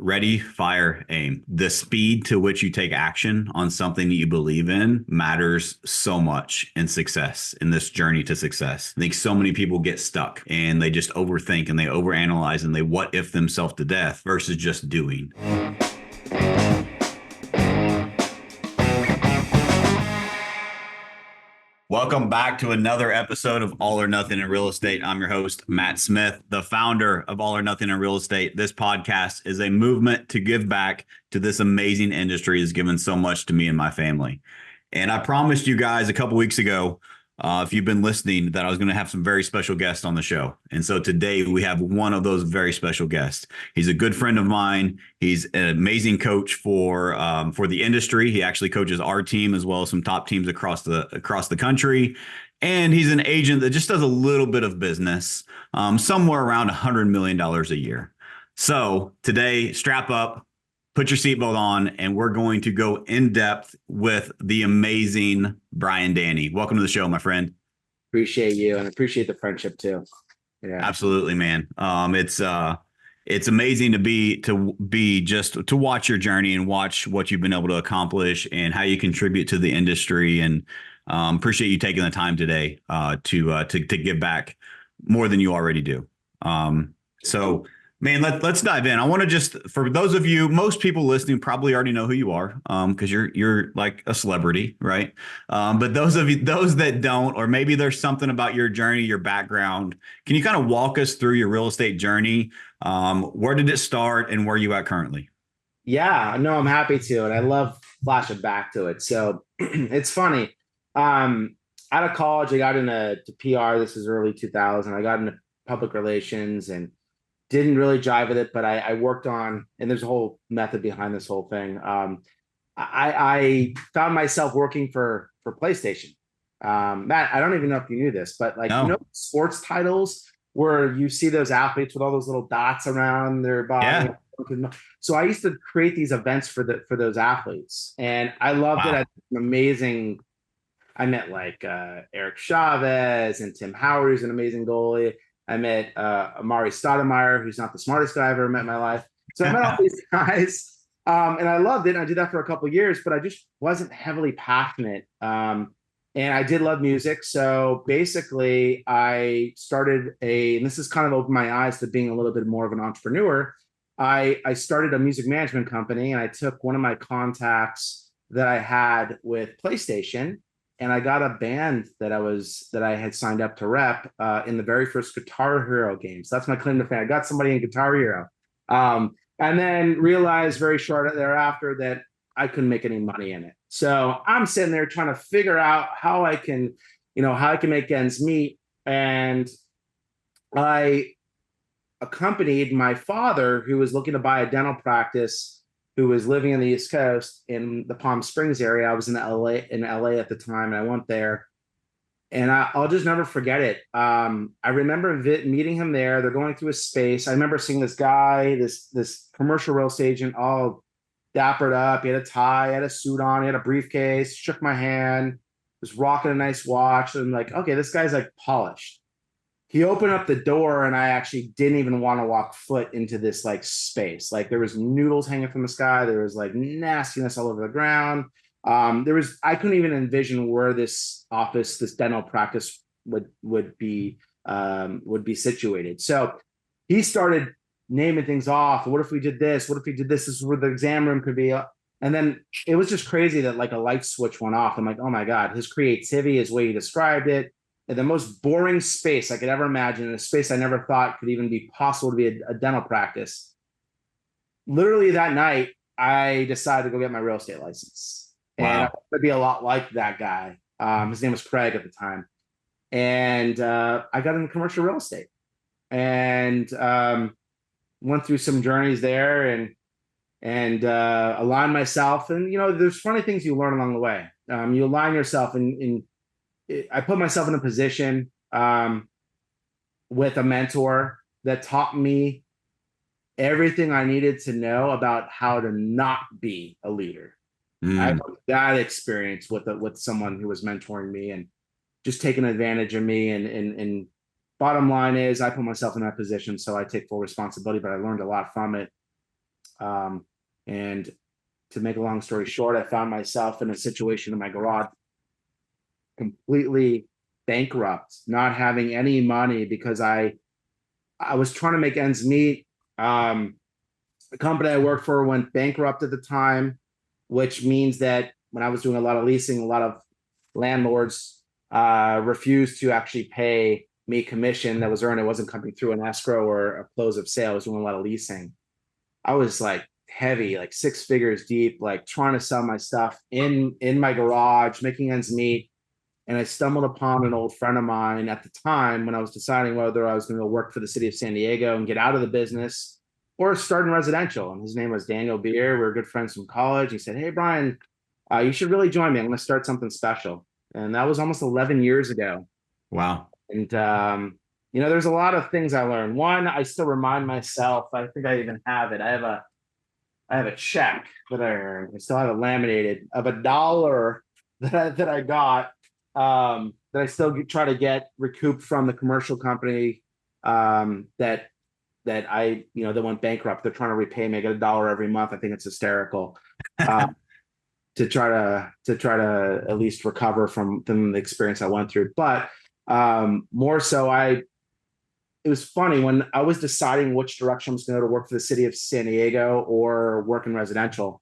ready, fire, aim. The speed to which you take action on something that you believe in matters so much in success, in this journey to success. I think so many people get stuck and they just overthink and they overanalyze and they what if themselves to death versus just doing. Welcome back to another episode of All or Nothing in Real Estate. I'm your host, Matt Smith, the founder of All or Nothing in Real Estate. This podcast is a movement to give back to this amazing industry that's given so much to me and my family. And I promised you guys a couple weeks ago, if you've been listening, that I was going to have some very special guests on the show. And so today we have one of those very special guests. He's a good friend of mine. He's an amazing coach for the industry. He actually coaches our team as well as some top teams across the country. And he's an agent that just does a little bit of business, somewhere around $100 million a year. So today, strap up, put your seatbelt on, and we're going to go in depth with the amazing Brian Danney. Welcome to the show, my friend. Appreciate you and appreciate the friendship too. Yeah, absolutely, man. It's amazing to be just to watch your journey and watch what you've been able to accomplish and how you contribute to the industry. And appreciate you taking the time today to give back more than you already do. So. Man, let's dive in. I want to just, for those of you, most people listening probably already know who you are, because you're like a celebrity, right? But those that don't, or maybe there's something about your journey, your background, can you kind of walk us through your real estate journey? Where did it start, and where are you at currently? Yeah, no, I'm happy to, and I love flashing back to it. So it's funny. Out of college, I got into PR. This is early 2000. I got into public relations and didn't really jive with it, but I worked on, and there's a whole method behind this whole thing. I found myself working for PlayStation. Matt, I don't even know if you knew this, but sports titles where you see those athletes with all those little dots around their body. Yeah. So I used to create these events for those athletes, and I loved it. Amazing. I met Eric Chavez and Tim Howard, who's an amazing goalie. I met Amari Stoudemire, who's not the smartest guy I've ever met in my life. So I met all these guys, and I loved it. And I did that for a couple of years, but I just wasn't heavily passionate. And I did love music. So basically, I started and this has kind of opened my eyes to being a little bit more of an entrepreneur. I started a music management company, and I took one of my contacts that I had with PlayStation, and I got a band that I had signed up to rep in the very first Guitar Hero games. That's my claim to fame. I got somebody in Guitar Hero, and then realized very short thereafter that I couldn't make any money in it. So I'm sitting there trying to figure out how I can make ends meet. And I accompanied my father, who was looking to buy a dental practice, who was living in the East Coast in the Palm Springs area. I was in LA at the time, and I went there, and I'll just never forget it. I remember meeting him there. They're going through a space. I remember seeing this guy, this commercial real estate agent, all dappered up. He had a tie, had a suit on, he had a briefcase, shook my hand, was rocking a nice watch. And I'm like, okay, this guy's like polished. He opened up the door, and I actually didn't even want to walk foot into this space. There was noodles hanging from the sky. There was nastiness all over the ground. I couldn't even envision where this office, this dental practice would be situated. So he started naming things off. What if we did this? What if we did this? This is where the exam room could be. And then it was just crazy that a light switch went off. I'm like, oh my God, his creativity, his way he described it. The most boring space I could ever imagine, in a space I never thought could even be possible to be a dental practice. Literally that night, I decided to go get my real estate license. Wow. And I wanted to be a lot like that guy. His name was Craig at the time. And I got into commercial real estate and went through some journeys there and aligned myself. And, there's funny things you learn along the way. You align yourself in I put myself in a position with a mentor that taught me everything I needed to know about how to not be a leader. I had that experience with someone who was mentoring me and just taking advantage of me. And bottom line is, I put myself in that position, so I take full responsibility. But I learned a lot from it. And to make a long story short, I found myself in a situation in my garage, completely bankrupt, not having any money because I was trying to make ends meet. The company I worked for went bankrupt at the time, which means that when I was doing a lot of leasing, a lot of landlords refused to actually pay me commission that was earned. It wasn't coming through an escrow or a close of sale. I was doing a lot of leasing. I was like heavy, like six figures deep, like trying to sell my stuff in my garage, making ends meet. And I stumbled upon an old friend of mine at the time when I was deciding whether I was going to work for the city of San Diego and get out of the business or start in residential. And his name was Daniel Beer. We were good friends from college. He said, "Hey, Brian, you should really join me. I'm going to start something special." And that was almost 11 years ago. Wow. And, there's a lot of things I learned. One, I still remind myself, I think I even have it. I have a check that I earned. I still have it laminated of $1 that I got, that I still try to get recouped from the commercial company, that that went bankrupt. They're trying to repay me. I get $1 every month. I think it's hysterical. To try to at least recover from the experience I went through. But more so, it was funny when I was deciding which direction I was going to work for the city of San Diego or work in residential.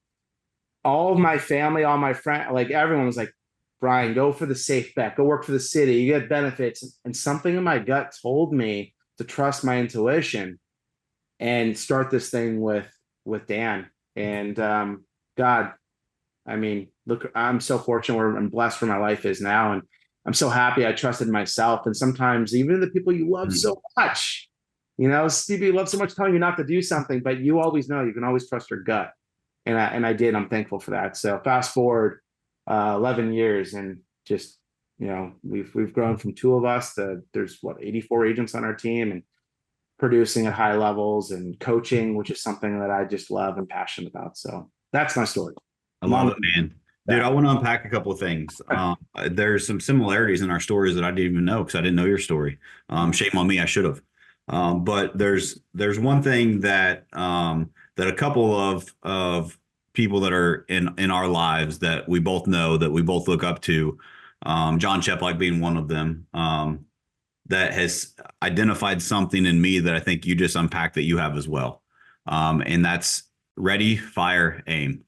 All of my family, all my friends, like everyone was like, "Brian, go for the safe bet. Go work for the city. You get benefits." And something in my gut told me to trust my intuition and start this thing with Dan. And God, I mean, look, I'm so fortunate where I'm blessed where my life is now. And I'm so happy I trusted myself. And sometimes even the people you love so much, people you love so much telling you not to do something, but you always know you can always trust your gut. And I did. I'm thankful for that. So fast forward 11 years and just, we've grown from two of us to there's 84 agents on our team and producing at high levels and coaching, which is something that I just love and passionate about. So that's my story. I love it, man. Dude, I want to unpack a couple of things. There's some similarities in our stories that I didn't even know because I didn't know your story. Shame on me, I should have. But there's one thing that that a couple of people that are in our lives that we both know, that we both look up to, John Cheplak being one of them, that has identified something in me that I think you just unpacked that you have as well. And that's ready, fire, aim.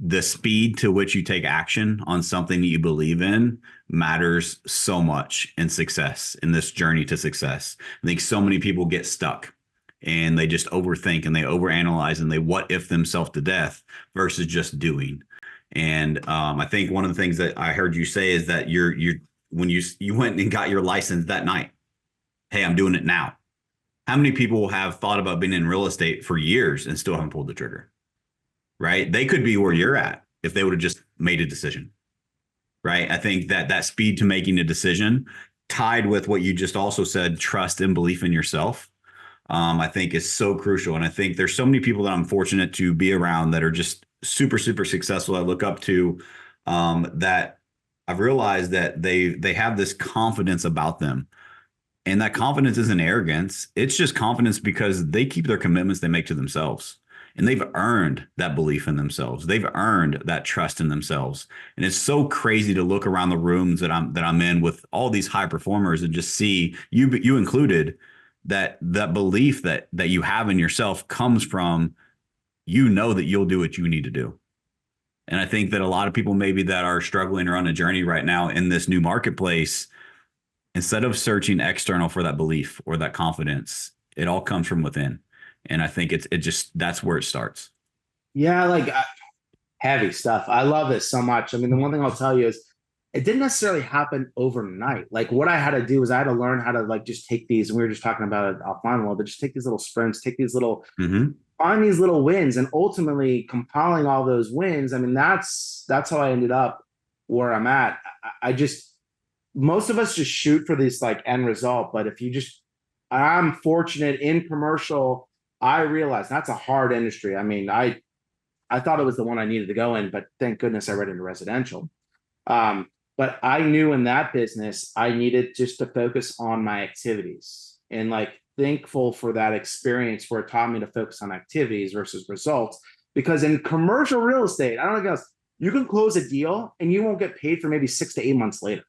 The speed to which you take action on something that you believe in matters so much in success, in this journey to success. I think so many people get stuck and they just overthink and they overanalyze and they what if themselves to death versus just doing. And I think one of the things that I heard you say is that when you went and got your license that night, hey, I'm doing it now. How many people have thought about being in real estate for years and still haven't pulled the trigger? Right? They could be where you're at if they would have just made a decision. Right? I think that speed to making a decision tied with what you just also said, trust and belief in yourself, I think is so crucial. And I think there's so many people that I'm fortunate to be around that are just super, super successful. I look up to, that I've realized that they have this confidence about them. And that confidence isn't arrogance. It's just confidence because they keep their commitments they make to themselves. And they've earned that belief in themselves. They've earned that trust in themselves. And it's so crazy to look around the rooms that I'm in with all these high performers and just see you included, that belief that you have in yourself comes from, that you'll do what you need to do. And I think that a lot of people maybe that are struggling or on a journey right now in this new marketplace, instead of searching external for that belief or that confidence, it all comes from within. And I think that's where it starts. Yeah, heavy stuff. I love this so much. I mean, the one thing I'll tell you is it didn't necessarily happen overnight. Like what I had to do was I had to learn how to just take these, and we were just talking about it offline a little bit, just take these little sprints, take these little, find these little wins, and ultimately compiling all those wins. I mean, that's how I ended up where I'm at. Most of us just shoot for this end result. But I'm fortunate in commercial. I realized that's a hard industry. I mean, I thought it was the one I needed to go in, but thank goodness I read into residential. But I knew in that business, I needed just to focus on my activities and thankful for that experience where it taught me to focus on activities versus results. Because in commercial real estate, I don't know, you can close a deal and you won't get paid for maybe 6 to 8 months later.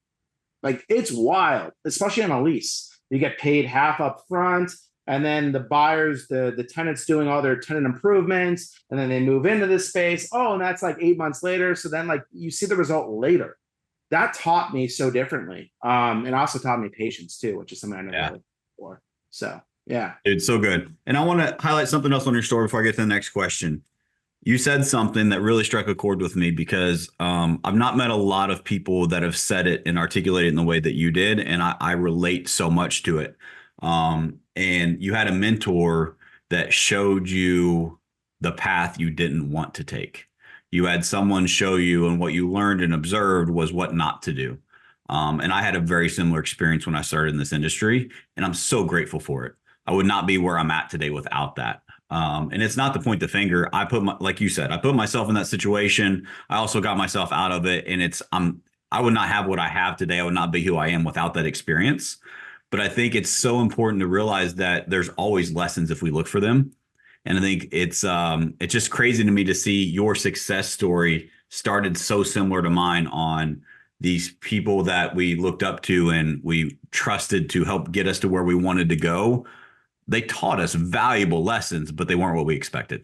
Like it's wild, especially on a lease. You get paid half up front, and then the buyers, the tenants doing all their tenant improvements, and then they move into this space. Oh, and that's like 8 months later. So then like you see the result later. That taught me so differently. And also taught me patience too, which is something I never really before. So yeah. It's so good. And I want to highlight something else on your story before I get to the next question. You said something that really struck a chord with me because I've not met a lot of people that have said it and articulated it in the way that you did. And I relate so much to it. And you had a mentor that showed you the path you didn't want to take. You had someone show you, and what you learned and observed was what not to do. And I had a very similar experience when I started in this industry, and I'm so grateful for it. I would not be where I'm at today without that. And it's not to point the finger. Like you said, I put myself in that situation. I also got myself out of it. And I would not have what I have today. I would not be who I am without that experience. But I think it's so important to realize that there's always lessons if we look for them. And I think it's just crazy to me to see your success story started so similar to mine on these people that we looked up to and we trusted to help get us to where we wanted to go. They taught us valuable lessons, but they weren't what we expected.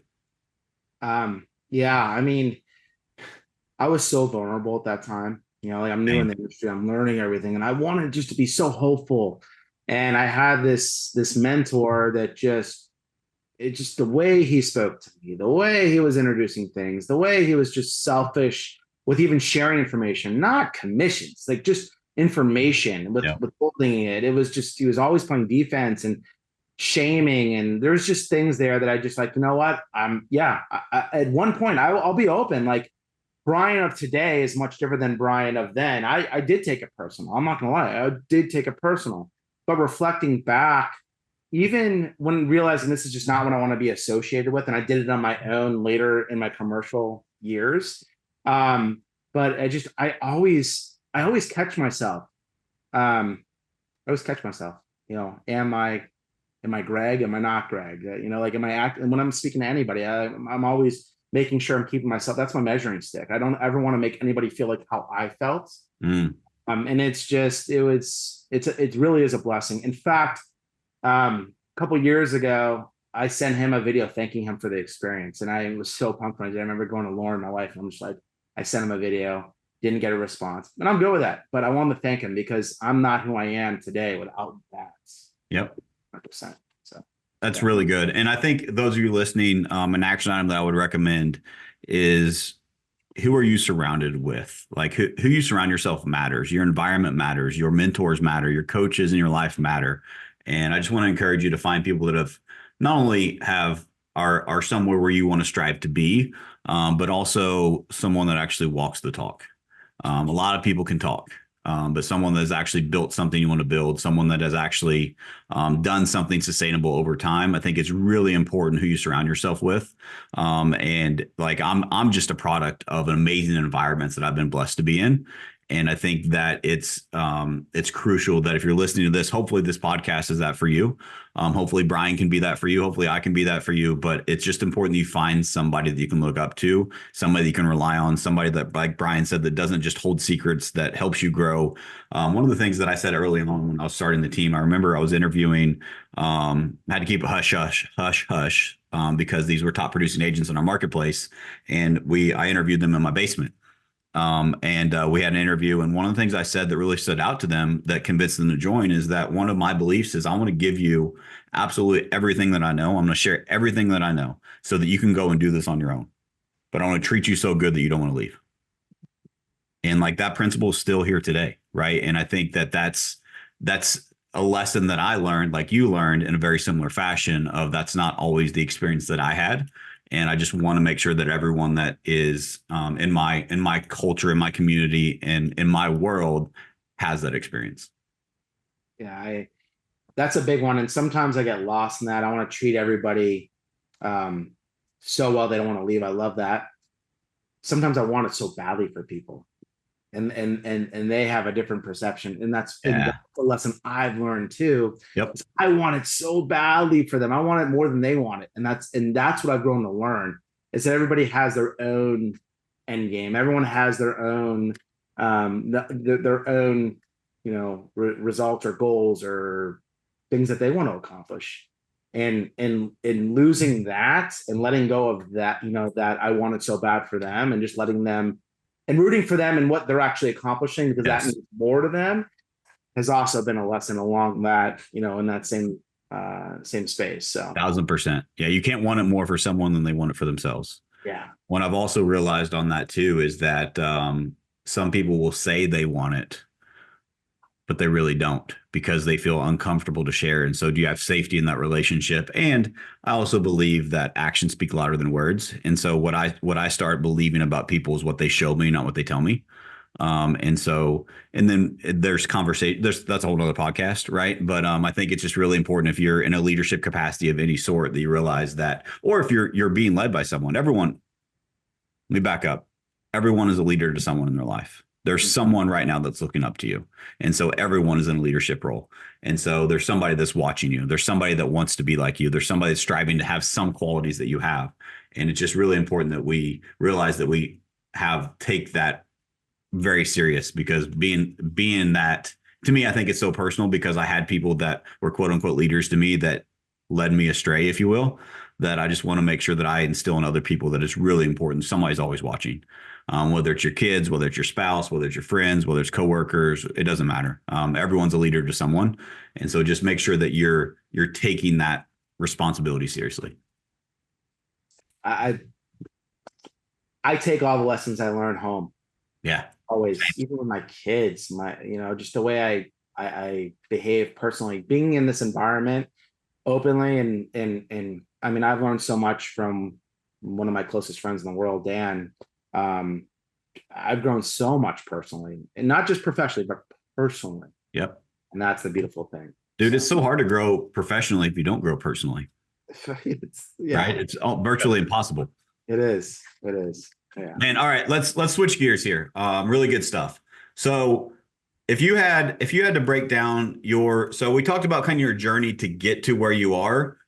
Yeah, I mean, I was so vulnerable at that time. Like I'm new in the industry, I'm learning everything, and I wanted just to be so hopeful. And I had this mentor that just the way he spoke to me, the way he was introducing things, the way he was just selfish with even sharing information, not commissions, like just information with holding it. It was just, he was always playing defense and shaming. And there's just things there that I just like, you know what? At one point I'll be open. Like Brian of today is much different than Brian of then. I did take it personal. I'm not going to lie. I did take it personal, but reflecting back, even when realizing this is just not what I want to be associated with, and I did it on my own later in my commercial years. But I always catch myself. I always catch myself. Am I Greg? Am I not Greg? Like, am I acting? When I'm speaking to anybody, I'm always making sure I'm keeping myself. That's my measuring stick. I don't ever want to make anybody feel like how I felt. And it's just, it really is a blessing. In fact, a couple of years ago, I sent him a video thanking him for the experience. And I was so pumped when I did. I remember going to Lauren, my wife, and I'm just like, I sent him a video, didn't get a response. And I'm good with that. But I wanted to thank him because I'm not who I am today without that. Yep. 100%. So that's really good. And I think those of you listening, an action item that I would recommend is, who are you surrounded with? Like who you surround yourself matters. Your environment matters. Your mentors matter. Your coaches in your life matter. And I just want to encourage you to find people that have not only are somewhere where you want to strive to be, but also someone that actually walks the talk. A lot of people can talk, but someone that has actually built something you want to build, someone that has actually done something sustainable over time. I think it's really important who you surround yourself with. And like I'm just a product of amazing environments that I've been blessed to be in. And I think that it's crucial that if you're listening to this, hopefully this podcast is that for you. Hopefully Brian can be that for you. Hopefully I can be that for you. But it's just important that you find somebody that you can look up to, somebody that you can rely on, somebody that, like Brian said, that doesn't just hold secrets, that helps you grow. One of the things that I said early on when I was starting the team, I remember I was interviewing, had to keep a hush, because these were top producing agents in our marketplace. And I interviewed them in my basement. We had an interview, and one of the things I said that really stood out to them that convinced them to join is that one of my beliefs is I want to give you absolutely everything that I know. I'm going to share everything that I know so that you can go and do this on your own. But I want to treat you so good that you don't want to leave. And like that principle is still here today, right? And I think that that's a lesson that I learned, like you learned, in a very similar fashion. Of that's not always the experience that I had. And I just want to make sure that everyone that is in my culture, in my community, and in my world has that experience. Yeah, that's a big one. And sometimes I get lost in that. I want to treat everybody so well they don't want to leave. I love that. Sometimes I want it so badly for people. and they have a different perception. And that's Yeah. the lesson I've learned too. Yep. I want it so badly for them. I want it more than they want it. And that's what I've grown to learn is that everybody has their own end game. Everyone has their own their own, results or goals or things that they want to accomplish. And in losing that and letting go of that, that I want it so bad for them and just letting them and rooting for them and what they're actually accomplishing because that means more to them has also been a lesson along that, in that same space. So 1,000%. Yeah. You can't want it more for someone than they want it for themselves. Yeah. What I've also realized on that too is that some people will say they want it, but they really don't because they feel uncomfortable to share. And so do you have safety in that relationship? And I also believe that actions speak louder than words. And so what I start believing about people is what they show me, not what they tell me. And then there's conversation. That's a whole other podcast, right? But I think it's just really important if you're in a leadership capacity of any sort that you realize that, or if you're being led by someone. Let me back up. Everyone is a leader to someone in their life. There's someone right now that's looking up to you. And so everyone is in a leadership role. And so there's somebody that's watching you. There's somebody that wants to be like you. There's somebody that's striving to have some qualities that you have. And it's just really important that we realize that we take that very serious because being that, to me, I think it's so personal because I had people that were quote unquote leaders to me that led me astray, if you will, that I just want to make sure that I instill in other people that it's really important. Somebody's always watching. Whether it's your kids, whether it's your spouse, whether it's your friends, whether it's coworkers, it doesn't matter. Everyone's a leader to someone. And so just make sure that you're taking that responsibility seriously. I take all the lessons I learned home. Yeah. Always, even with my kids, just the way I behave personally, being in this environment openly and I mean, I've learned so much from one of my closest friends in the world, Dan. I've grown so much personally and not just professionally, but personally. Yep. And that's the beautiful thing. Dude, it's so hard to grow professionally if you don't grow personally. Right? It's virtually impossible. It is. Yeah. Man, all right, let's switch gears here. Really good stuff. So if you had to break down so we talked about kind of your journey to get to where you are.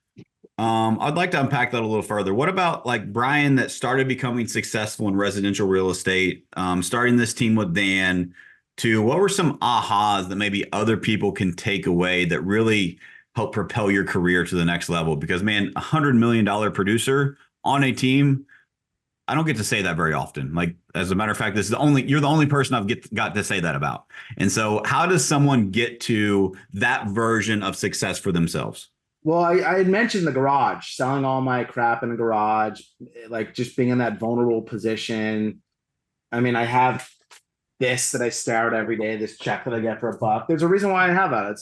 I'd like to unpack that a little further. What about like Brian that started becoming successful in residential real estate, starting this team with Dan, to what were some ahas that maybe other people can take away that really help propel your career to the next level? Because man, $100 million producer on a team, I don't get to say that very often. Like, as a matter of fact, you're the only person I've got to say that about. And so how does someone get to that version of success for themselves? Well, I had mentioned the garage, selling all my crap in the garage, like just being in that vulnerable position. I mean, I have this that I stare at every day, this check that I get for $1. There's a reason why I have that.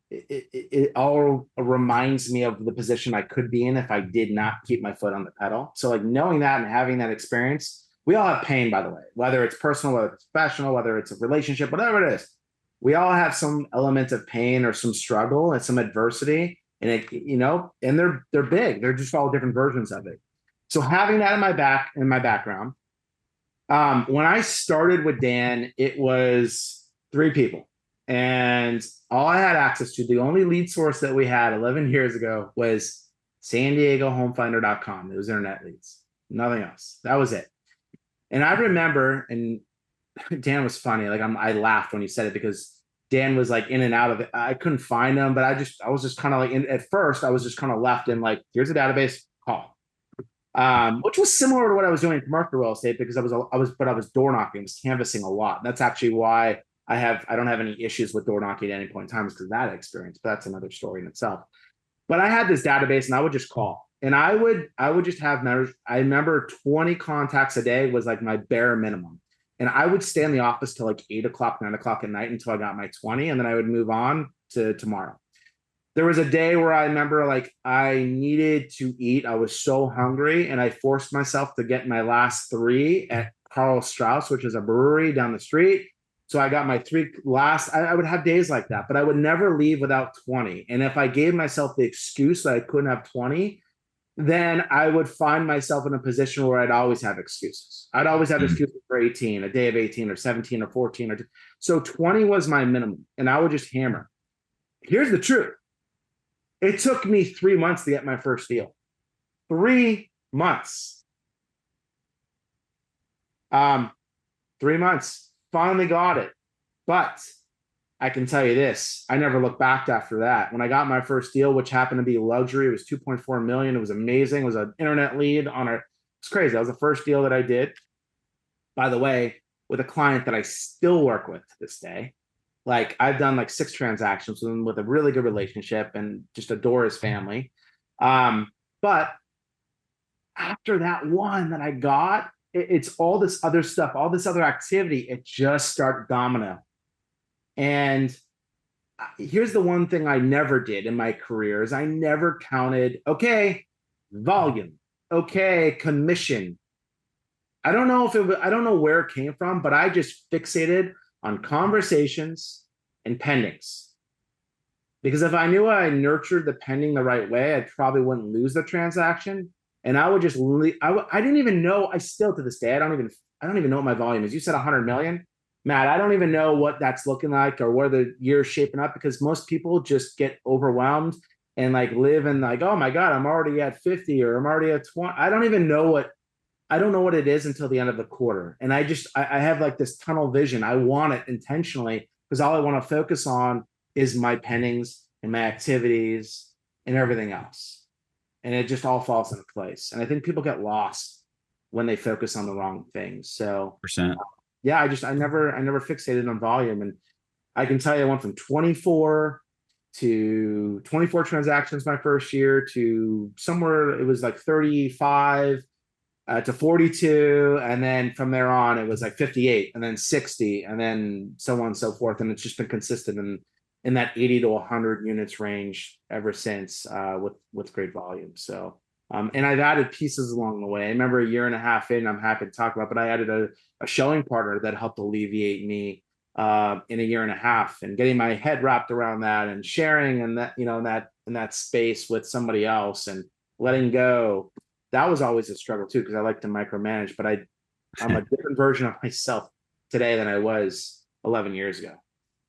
It all reminds me of the position I could be in if I did not keep my foot on the pedal. So like knowing that and having that experience, we all have pain, by the way, whether it's personal, whether it's professional, whether it's a relationship, whatever it is. We all have some element of pain or some struggle and some adversity, and and they're big. They're just all different versions of it. So having that in my background, when I started with Dan, it was 3 people, and all I had access to, the only lead source that we had 11 years ago was San Diego Homefinder.com. It was internet leads, nothing else. That was it. And I remember, and Dan was funny. Like I laughed when he said it because Dan was like in and out of it. I couldn't find him, but I was just kind of like, at first I was just kind of left in like, here's a database, call. Which was similar to what I was doing in commercial real estate because I was door knocking, I was canvassing a lot. And that's actually why I don't have any issues with door knocking at any point in time because of that experience, but that's another story in itself. But I had this database and I would just call. And I would just have members. I remember 20 contacts a day was like my bare minimum. And I would stay in the office till like 8 o'clock, 9 o'clock at night until I got my 20. And then I would move on to tomorrow. There was a day where I remember like I needed to eat. I was so hungry and I forced myself to get my last 3 at Carl Strauss, which is a brewery down the street. So I got my 3 last. I would have days like that, but I would never leave without 20. And if I gave myself the excuse that I couldn't have 20, then I would find myself in a position where I'd always have excuses. I'd always have excuses for 18, a day of 18 or 17 or 14 or so 20 was my minimum, and I would just hammer. Here's the truth. It took me 3 months to get my first deal. 3 months. 3 months. Finally got it. But I can tell you this, I never looked back after that. When I got my first deal, which happened to be luxury, it was 2.4 million. It was amazing. It was an internet lead on it's crazy. That was the first deal that I did, by the way, with a client that I still work with to this day. Like, I've done like 6 transactions with him, with a really good relationship, and just adore his family. But after that one that I got, it's all this other stuff, all this other activity. It just started domino. And here's the one thing I never did in my career is I never counted, okay, volume, okay, commission. I don't know I don't know where it came from, but I just fixated on conversations and pendings. Because if I knew I nurtured the pending the right way, I probably wouldn't lose the transaction. And I would just, I didn't even know, I still to this day, I don't even know what my volume is. You said 100 million. Matt, I don't even know what that's looking like or where the year's shaping up, because most people just get overwhelmed and like live in like, oh my God, I'm already at 50 or I'm already at 20. I don't know what it is until the end of the quarter. And I have like this tunnel vision. I want it intentionally because all I want to focus on is my pendings and my activities and everything else. And it just all falls into place. And I think people get lost when they focus on the wrong things. So Percent. yeah, I never fixated on volume. And I can tell you I went from 24 to 24 transactions my first year to somewhere it was like 35 to 42. And then from there on, it was like 58 and then 60 and then so on and so forth. And it's just been consistent in that 80 to 100 units range ever since, with great volume. So, and I've added pieces along the way. I remember a year and a half in, I'm happy to talk about, but I added a showing partner that helped alleviate me in a year and a half, and getting my head wrapped around that and sharing and that, in that space with somebody else and letting go. That was always a struggle too, because I like to micromanage, but I'm a different version of myself today than I was 11 years ago.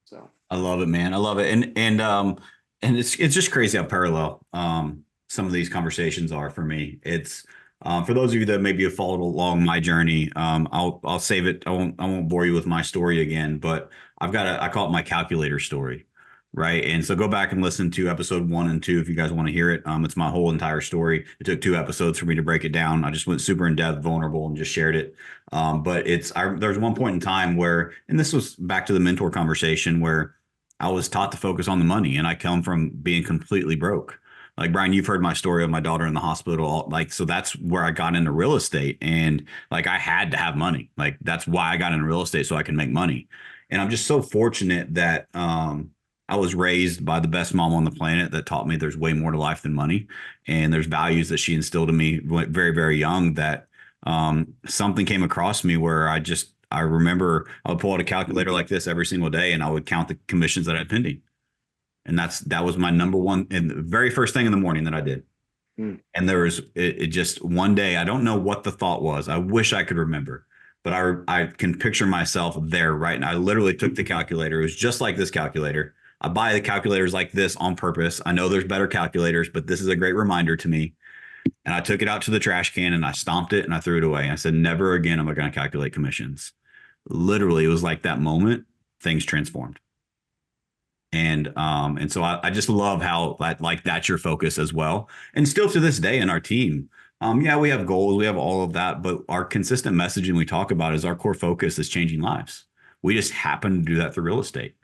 So I love it, man. I love it. And it's just crazy how parallel some of these conversations are for me. It's for those of you that maybe have followed along my journey, I'll save it. I won't bore you with my story again, but I call it my calculator story. Right. And so go back and listen to episode 1 and 2 if you guys want to hear it. It's my whole entire story. It took 2 episodes for me to break it down. I just went super in depth, vulnerable, and just shared it. But there's one point in time where, and this was back to the mentor conversation, where I was taught to focus on the money, and I come from being completely broke. Like, Brian, you've heard my story of my daughter in the hospital. Like, so that's where I got into real estate, and like I had to have money. Like, that's why I got into real estate, so I can make money. And I'm just so fortunate that I was raised by the best mom on the planet that taught me there's way more to life than money. And there's values that she instilled in me very, very young, that something came across me where I remember I would pull out a calculator like this every single day, and I would count the commissions that I had pending. And that was my number one, and the very first thing in the morning that I did. And there was it just one day, I don't know what the thought was. I wish I could remember, but I can picture myself there right now. I literally took the calculator. It was just like this calculator. I buy the calculators like this on purpose. I know there's better calculators, but this is a great reminder to me. And I took it out to the trash can and I stomped it and I threw it away. I said, never again am I going to calculate commissions. Literally, it was like that moment, things transformed. And so I just love how that's your focus as well. And still to this day in our team, yeah, we have goals, we have all of that, but our consistent messaging we talk about is our core focus is changing lives. We just happen to do that through real estate.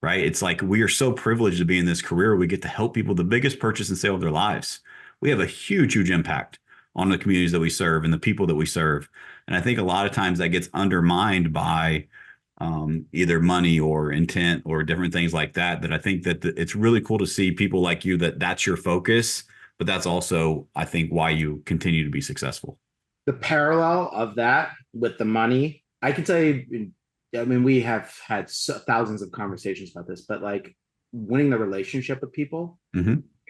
Right. It's like we are so privileged to be in this career. We get to help people the biggest purchase and sale of their lives. We have a huge, huge impact on the communities that we serve and the people that we serve. And I think a lot of times that gets undermined by either money or intent or different things like that. That I think that it's really cool to see people like you, that's your focus, but that's also, I think, why you continue to be successful. The parallel of that with the money, I can tell you, I mean, we have had thousands of conversations about this, but like winning the relationship with people,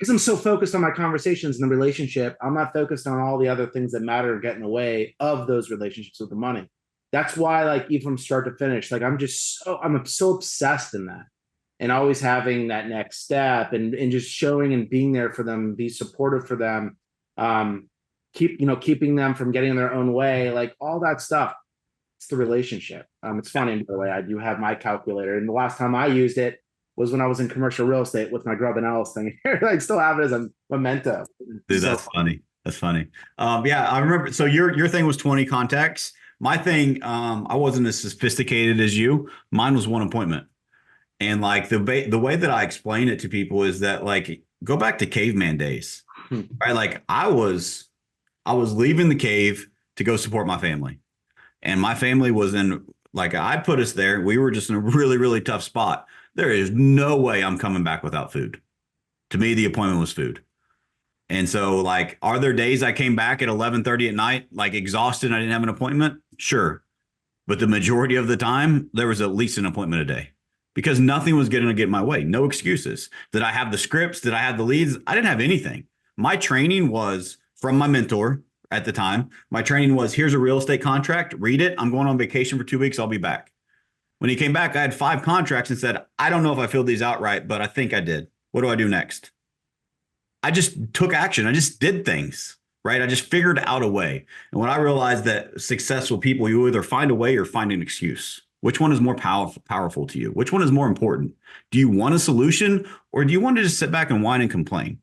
because I'm so focused on my conversations and the relationship, I'm not focused on all the other things that matter get in the way of those relationships with the money. That's why, like, even from start to finish, like I'm so obsessed in that, and always having that next step, and just showing and being there for them, be supportive for them, keeping them from getting in their own way, like all that stuff. It's the relationship. It's funny, by the way, I do have my calculator, and the last time I used it was when I was in commercial real estate with my Grubb and Ellis thing. I still have it as a memento. Dude, that's funny. That's funny. Yeah, I remember. So your thing was 20 contacts. My thing, I wasn't as sophisticated as you. Mine was one appointment. And like the way that I explain it to people is that, like, go back to caveman days, right? Like I was leaving the cave to go support my family, and my family was in, like, I put us there. We were just in a really, really tough spot. There is no way I'm coming back without food. To me, the appointment was food. And so, like, are there days I came back at 11:30 at night, like exhausted and I didn't have an appointment? Sure. But the majority of the time, there was at least an appointment a day because nothing was going to get in my way. No excuses. Did I have the scripts? Did I have the leads? I didn't have anything. My training was from my mentor at the time. My training was, here's a real estate contract. Read it. I'm going on vacation for 2 weeks. I'll be back. When he came back, I had 5 contracts and said, I don't know if I filled these out right, but I think I did. What do I do next? I just took action. I just did things, right? I just figured out a way. And when I realized that successful people, you either find a way or find an excuse. Which one is more powerful to you? Which one is more important? Do you want a solution, or do you want to just sit back and whine and complain?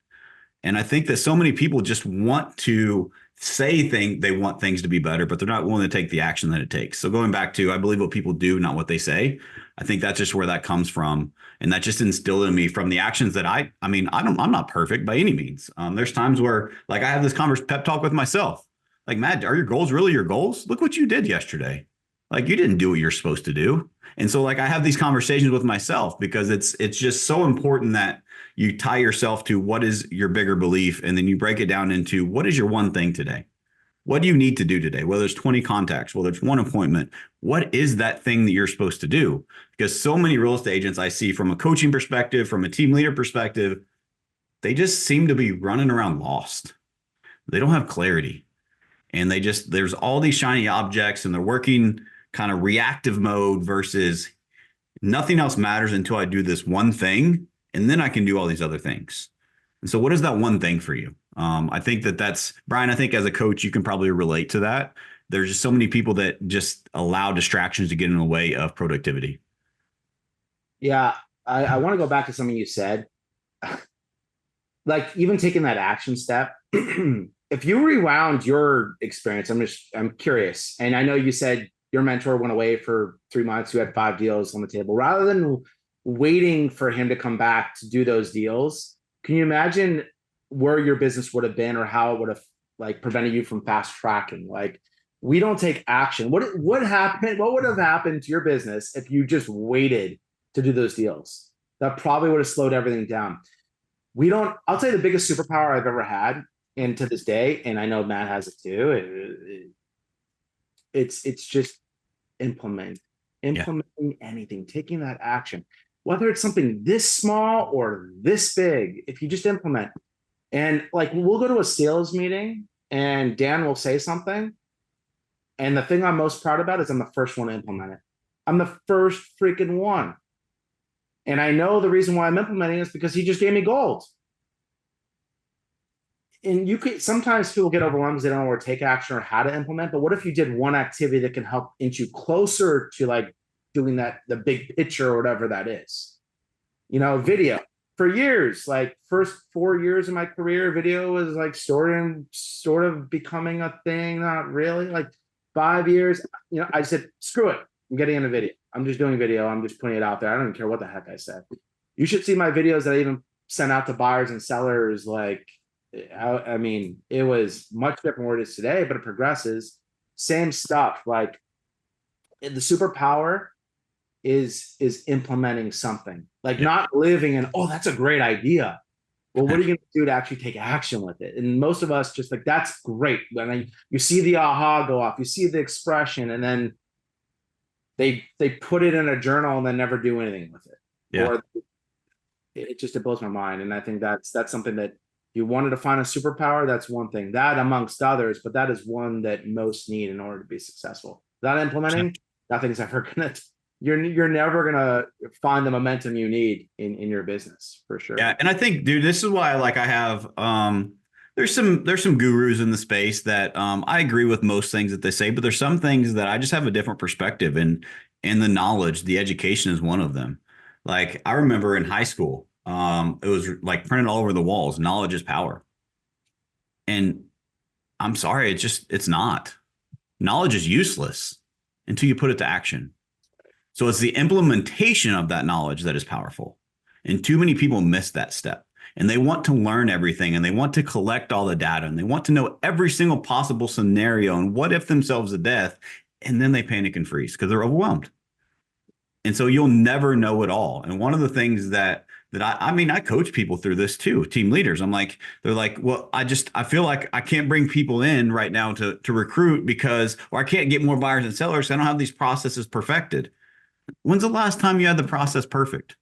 And I think that so many people just want to they want things to be better, but they're not willing to take the action that it takes. So going back to, I believe what people do, not what they say. I think that's just where that comes from. And that just instilled in me from the actions that I'm not perfect by any means. There's times where, like, I have this pep talk with myself. Like, Matt, are your goals really your goals? Look what you did yesterday. Like, you didn't do what you're supposed to do. And so, like, I have these conversations with myself because it's just so important that you tie yourself to what is your bigger belief, and then you break it down into what is your one thing today? What do you need to do today? Whether it's 20 contacts, whether it's one appointment, what is that thing that you're supposed to do? Because so many real estate agents I see, from a coaching perspective, from a team leader perspective, they just seem to be running around lost. They don't have clarity. And there's all these shiny objects, and they're working kind of reactive mode versus nothing else matters until I do this one thing, and then I can do all these other things. And so what is that one thing for you? I think that's, Brian, I think as a coach, you can probably relate to that. There's just so many people that just allow distractions to get in the way of productivity. Yeah. I want to go back to something you said. Like, even taking that action step, if you rewound your experience, I'm curious. And I know you said your mentor went away for 3 months. You had 5 deals on the table. Rather than waiting for him to come back to do those deals, can you imagine where your business would have been, or how it would have, like, prevented you from fast tracking? Like, we don't take action. What happened? What would have happened to your business if you just waited to do those deals? That probably would have slowed everything down. I'll tell you the biggest superpower I've ever had, and to this day, and I know Matt has it too. It's just implementing anything, taking that action, whether it's something this small or this big. If you just implement, and, like, we'll go to a sales meeting and Dan will say something, and the thing I'm most proud about is I'm the first one to implement it. I'm the first freaking one. And I know the reason why I'm implementing is because he just gave me gold. And you could, sometimes people get overwhelmed because they don't know where to take action or how to implement. But what if you did one activity that can help inch you closer to, like, doing that, the big picture or whatever that is? Video. For years, like, first 4 years of my career, video was, like, sort of becoming a thing. Not really. Like, 5 years, I said, screw it. I'm getting into video. I'm just doing video. I'm just putting it out there. I don't care what the heck I said. You should see my videos that I even sent out to buyers and sellers. Like, I mean, it was much different where it is today, but it progresses. Same stuff. Like, the superpower is implementing something, like, not living in, oh, that's a great idea. Well, what are you going to do to actually take action with it? And most of us just, like, that's great. When you see the aha go off, you see the expression, and then they put it in a journal and then never do anything with it. Yeah. Or it blows my mind. And I think that's something that you wanted to find a superpower. That's one thing, that amongst others, but that is one that most need in order to be successful. Without implementing, nothing's ever gonna. You're never gonna find the momentum you need in your business for sure. Yeah, and I think, dude, this is why I have there's some gurus in the space that I agree with most things that they say, but there's some things that I just have a different perspective, and the knowledge, the education is one of them. Like I remember in high school, it was like printed all over the walls, knowledge is power. And I'm sorry, it's not. Knowledge is useless until you put it to action. So it's the implementation of that knowledge that is powerful. And too many people miss that step. And they want to learn everything, and they want to collect all the data, and they want to know every single possible scenario and what if themselves to death. And then they panic and freeze because they're overwhelmed. And so you'll never know it all. And one of the things that I coach people through this too, team leaders. They're like, well, I feel like I can't bring people in right now to recruit or I can't get more buyers and sellers. I don't have these processes perfected. When's the last time you had the process perfect?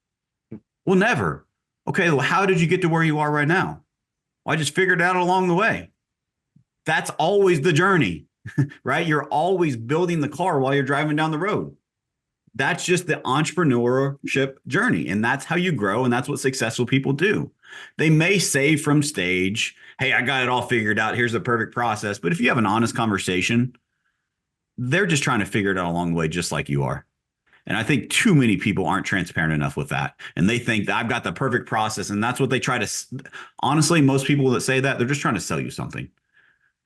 Well, never. Okay, well, how did you get to where you are right now? Well, I just figured it out along the way. That's always the journey, right? You're always building the car while you're driving down the road. That's just the entrepreneurship journey. And that's how you grow. And that's what successful people do. They may say from stage, hey, I got it all figured out. Here's the perfect process. But if you have an honest conversation, they're just trying to figure it out along the way, just like you are. And I think too many people aren't transparent enough with that. And they think that I've got the perfect process. And that's what they try to. Honestly, most people that say that, they're just trying to sell you something.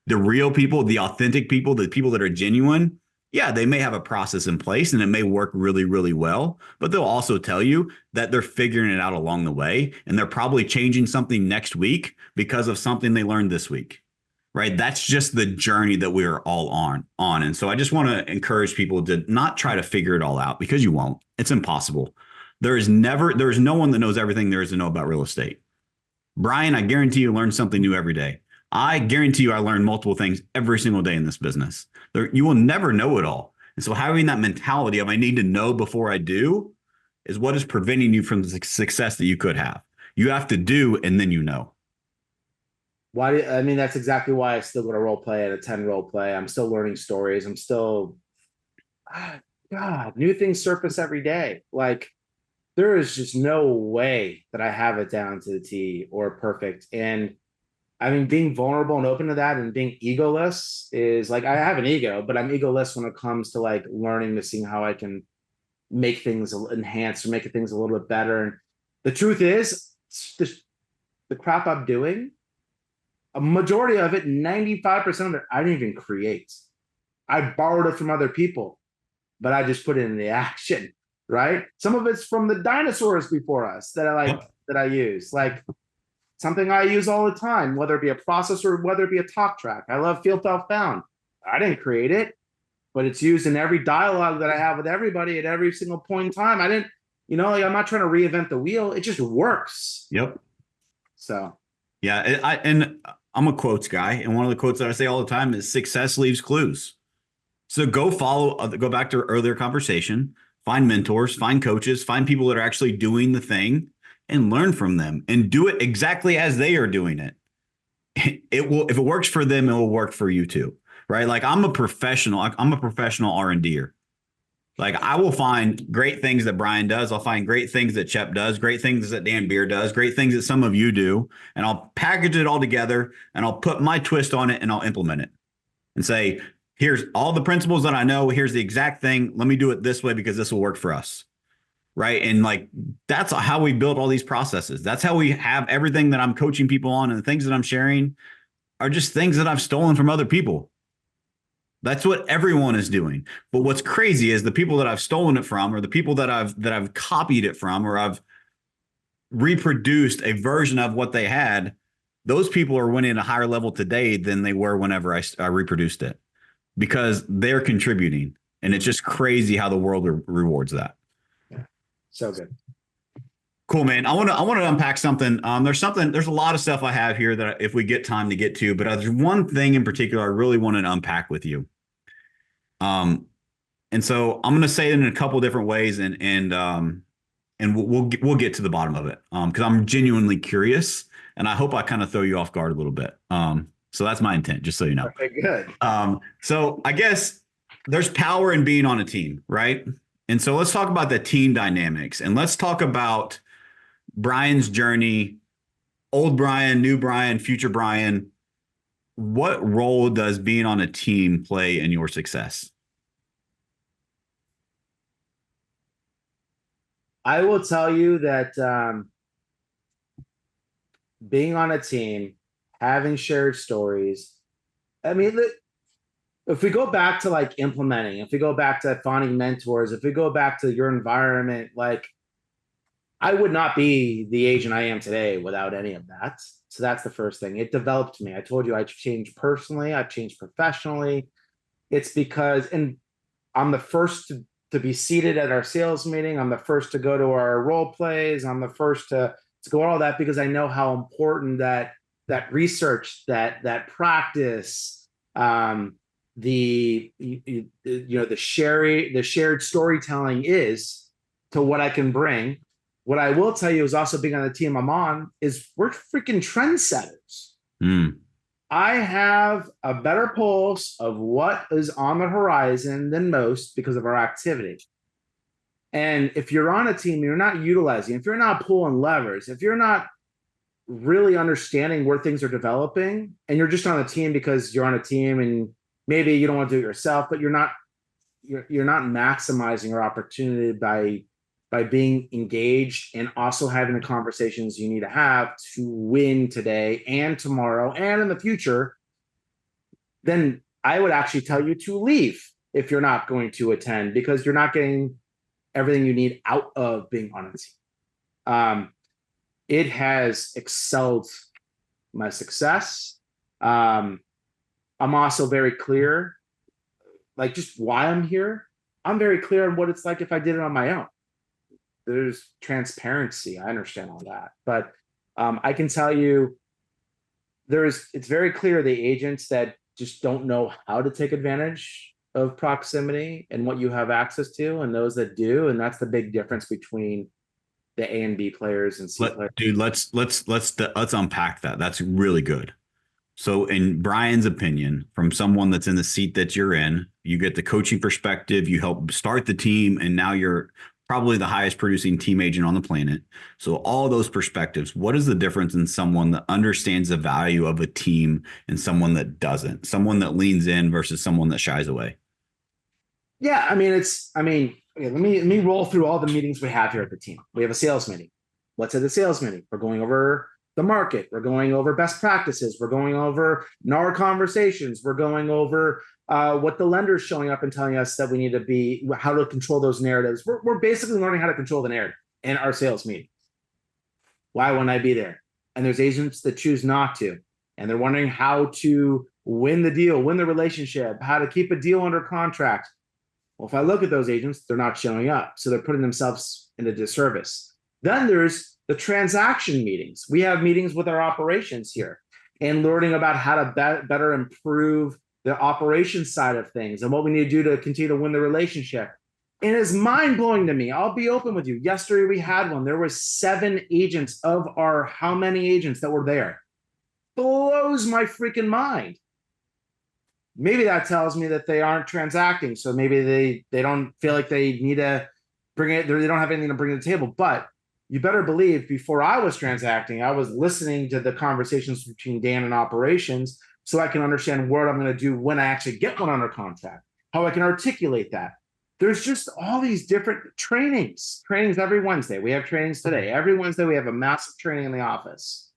The real people, the authentic people, the people that are genuine, yeah, they may have a process in place and it may work really, really well. But they'll also tell you that they're figuring it out along the way. And they're probably changing something next week because of something they learned this week. Right. That's just the journey that we are all on. And so I just want to encourage people to not try to figure it all out, because you won't. It's impossible. There is no one that knows everything there is to know about real estate. Brian, I guarantee you learn something new every day. I guarantee you I learn multiple things every single day in this business. You will never know it all. And so having that mentality of I need to know before I do is what is preventing you from the success that you could have. You have to do, and then you know. That's exactly why I still go to role play at a 10 role play. I'm still learning stories. I'm still, God, new things surface every day. Like there is just no way that I have it down to the T or perfect. And I mean, being vulnerable and open to that and being egoless is like, I have an ego, but I'm egoless when it comes to like learning to see how I can make things enhance or make things a little bit better. And the truth is the crap I'm doing, a majority of it, 95% of it, I didn't even create. I borrowed it from other people, but I just put it into action, right? Some of it's from the dinosaurs before us that I use. Like something I use all the time, whether it be a process or whether it be a talk track. I love Feel Felt Found. I didn't create it, but it's used in every dialogue that I have with everybody at every single point in time. I'm not trying to reinvent the wheel. It just works. Yep. So. Yeah. I'm a quotes guy. And one of the quotes that I say all the time is success leaves clues. So go back to earlier conversation, find mentors, find coaches, find people that are actually doing the thing and learn from them and do it exactly as they are doing it. It will, if it works for them, it will work for you too. Right. Like I'm a professional R&D'er. Like I will find great things that Brian does. I'll find great things that Chep does, great things that Dan Beer does, great things that some of you do. And I'll package it all together and I'll put my twist on it and I'll implement it and say, here's all the principles that I know. Here's the exact thing. Let me do it this way because this will work for us. Right. And like, that's how we build all these processes. That's how we have everything that I'm coaching people on. And the things that I'm sharing are just things that I've stolen from other people. That's what everyone is doing. But what's crazy is the people that I've stolen it from, or the people that I've copied it from, or I've reproduced a version of what they had. Those people are winning at a higher level today than they were whenever I reproduced it, because they're contributing. And it's just crazy how the world rewards that. Yeah. So good. Cool, man. I want to unpack something. There's a lot of stuff I have here that if we get time to get to, but there's one thing in particular I really wanted to unpack with you. And so I'm going to say it in a couple different ways and and we'll get to the bottom of it because I'm genuinely curious, and I hope I kind of throw you off guard a little bit. So that's my intent, just so you know. Okay, good. So I guess there's power in being on a team, right? And so let's talk about the team dynamics, and let's talk about Brian's journey, old Brian, new Brian, future Brian. What role does being on a team play in your success? I will tell you that being on a team, having shared stories. I mean, if we go back to like implementing, if we go back to finding mentors, if we go back to your environment, like I would not be the agent I am today without any of that. So that's the first thing. It developed me. I told you I've changed personally, I've changed professionally. It's because, and I'm the first to be seated at our sales meeting. I'm the first to go to our role plays. I'm the first to go all that because I know how important that research, that practice, the shared storytelling is to what I can bring. What I will tell you is also being on the team I'm on is we're freaking trendsetters. I have a better pulse of what is on the horizon than most because of our activity. And if you're on a team, you're not utilizing, if you're not pulling levers, if you're not really understanding where things are developing, and you're just on a team because you're on a team and maybe you don't want to do it yourself, but you're not maximizing your opportunity by being engaged and also having the conversations you need to have to win today and tomorrow and in the future, then I would actually tell you to leave if you're not going to attend because you're not getting everything you need out of being on a team. It has excelled my success. I'm also very clear, like just why I'm here. I'm very clear on what it's like if I did it on my own. There's transparency. I understand all that, but I can tell you it's very clear the agents that just don't know how to take advantage of proximity and what you have access to, and those that do, and that's the big difference between the A and B players and C players. Dude, let's unpack that. That's really good. So, in Brian's opinion, from someone that's in the seat that you're in, you get the coaching perspective, you help start the team, and now you're probably the highest producing team agent on the planet. So, all those perspectives, what is the difference in someone that understands the value of a team and someone that doesn't? Someone that leans in versus someone that shies away? Yeah, I mean, okay, let me roll through all the meetings we have here at the team. We have a sales meeting. What's at the sales meeting? We're going over the market. We're going over best practices. We're going over NAR conversations. We're going over what the lender's showing up and telling us that we need to be, how to control those narratives. We're basically learning how to control the narrative in our sales meeting. Why wouldn't I be there? And there's agents that choose not to. And they're wondering how to win the deal, win the relationship, how to keep a deal under contract. Well, if I look at those agents, they're not showing up. So they're putting themselves in a disservice. Then there's the transaction meetings. We have meetings with our operations here and learning about how to better improve the operations side of things and what we need to do to continue to win the relationship. And it's mind-blowing to me. I'll be open with you. Yesterday we had one. There were 7 agents of our how many agents that were there. Blows my freaking mind. Maybe that tells me that they aren't transacting. So maybe they don't feel like they need to bring it. They don't have anything to bring to the table. But you better believe before I was transacting, I was listening to the conversations between Dan and operations so I can understand what I'm going to do when I actually get one under contract, how I can articulate that. There's just all these different trainings every Wednesday. We have trainings today. Every Wednesday, we have a massive training in the office.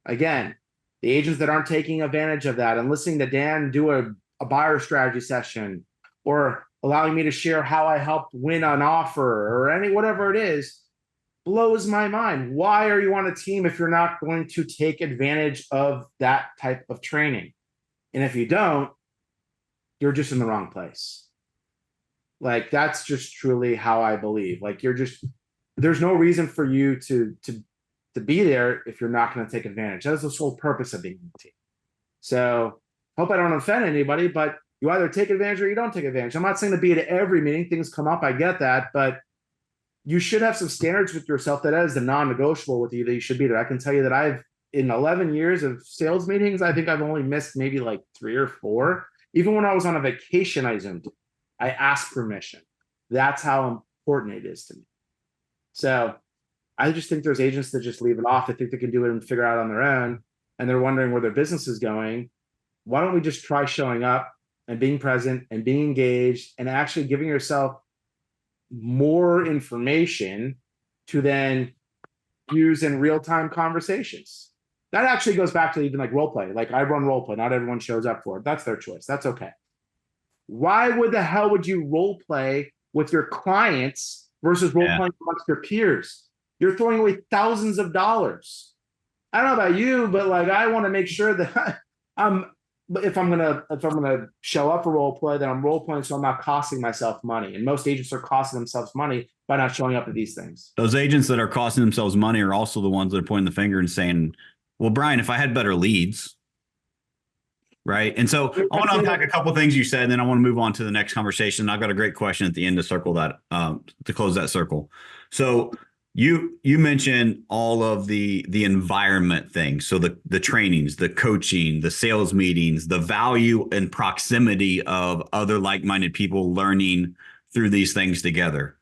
Again, the agents that aren't taking advantage of that and listening to Dan do a buyer strategy session or allowing me to share how I helped win an offer or whatever it is, blows my mind. Why are you on a team if you're not going to take advantage of that type of training? And if you don't, you're just in the wrong place. Like, that's just truly how I believe. Like, there's no reason for you to be there if you're not going to take advantage. That is the sole purpose of being on the team. So hope I don't offend anybody, but you either take advantage or you don't take advantage. I'm not saying to be at every meeting. Things come up. I get that. But you should have some standards with yourself that is the non-negotiable with you that you should be there. I can tell you that in 11 years of sales meetings, I think I've only missed maybe like 3 or 4. Even when I was on a vacation, I zoomed. I asked permission. That's how important it is to me. So I just think there's agents that just leave it off. They think they can do it and figure it out on their own, and they're wondering where their business is going. Why don't we just try showing up and being present and being engaged and actually giving yourself more information to then use in real-time conversations? That actually goes back to even like role play. Like I run role play. Not everyone shows up for it. That's their choice. That's okay. Why would the hell would you role play with your clients versus role playing amongst your peers? You're throwing away thousands of dollars. I don't know about you, but like I want to make sure that if I'm gonna show up for role play, then I'm role playing so I'm not costing myself money. And most agents are costing themselves money by not showing up at these things. Those agents that are costing themselves money are also the ones that are pointing the finger and saying, well, Brian, if I had better leads, right? And so I want to unpack a couple of things you said, and then I want to move on to the next conversation. I've got a great question at the end to circle that, to close that circle. So you mentioned all of the environment things. So the trainings, the coaching, the sales meetings, the value and proximity of other like-minded people learning through these things together.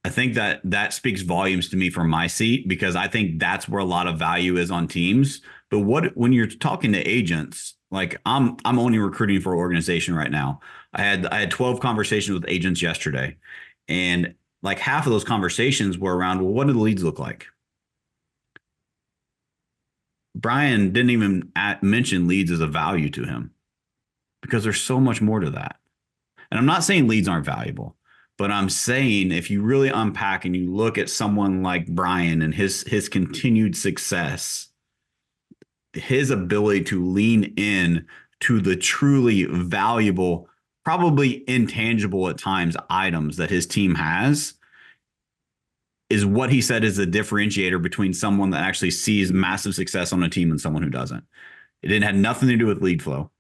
I think that speaks volumes to me from my seat, because I think that's where a lot of value is on teams. But when you're talking to agents, like I'm only recruiting for an organization right now. I had 12 conversations with agents yesterday, and like half of those conversations were around, well, what do the leads look like? Brian didn't even mention leads as a value to him, because there's so much more to that. And I'm not saying leads aren't valuable, but I'm saying if you really unpack and you look at someone like Brian and his continued success, his ability to lean in to the truly valuable, probably intangible at times, items that his team has, is what he said is a differentiator between someone that actually sees massive success on a team and someone who doesn't. It didn't have nothing to do with lead flow,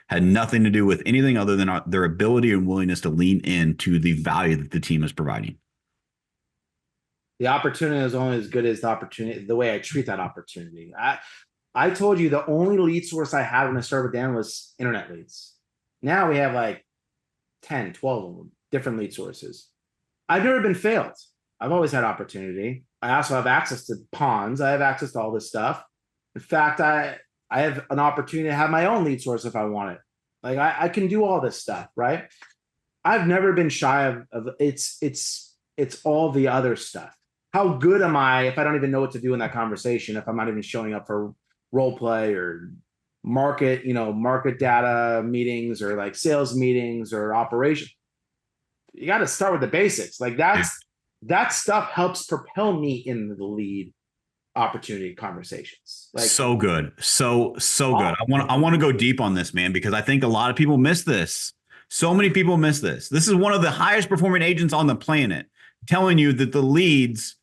had nothing to do with anything other than their ability and willingness to lean into the value that the team is providing. The opportunity is only as good as the opportunity, the way I treat that opportunity. I told you the only lead source I had when I started with Dan was internet leads. Now we have like 10, 12 of them, different lead sources. I've never been failed. I've always had opportunity. I also have access to ponds. I have access to all this stuff. In fact, I have an opportunity to have my own lead source if I want it. Like I can do all this stuff, right? I've never been shy of it's all the other stuff. How good am I if I don't even know what to do in that conversation, if I'm not even showing up for role play or market data meetings or like sales meetings or operation? You got to start with the basics. Like that stuff helps propel me in the lead opportunity conversations. Like so good. So good. I want to go deep on this, man, because I think a lot of people miss this. So many people miss this. This is one of the highest performing agents on the planet telling you that the leads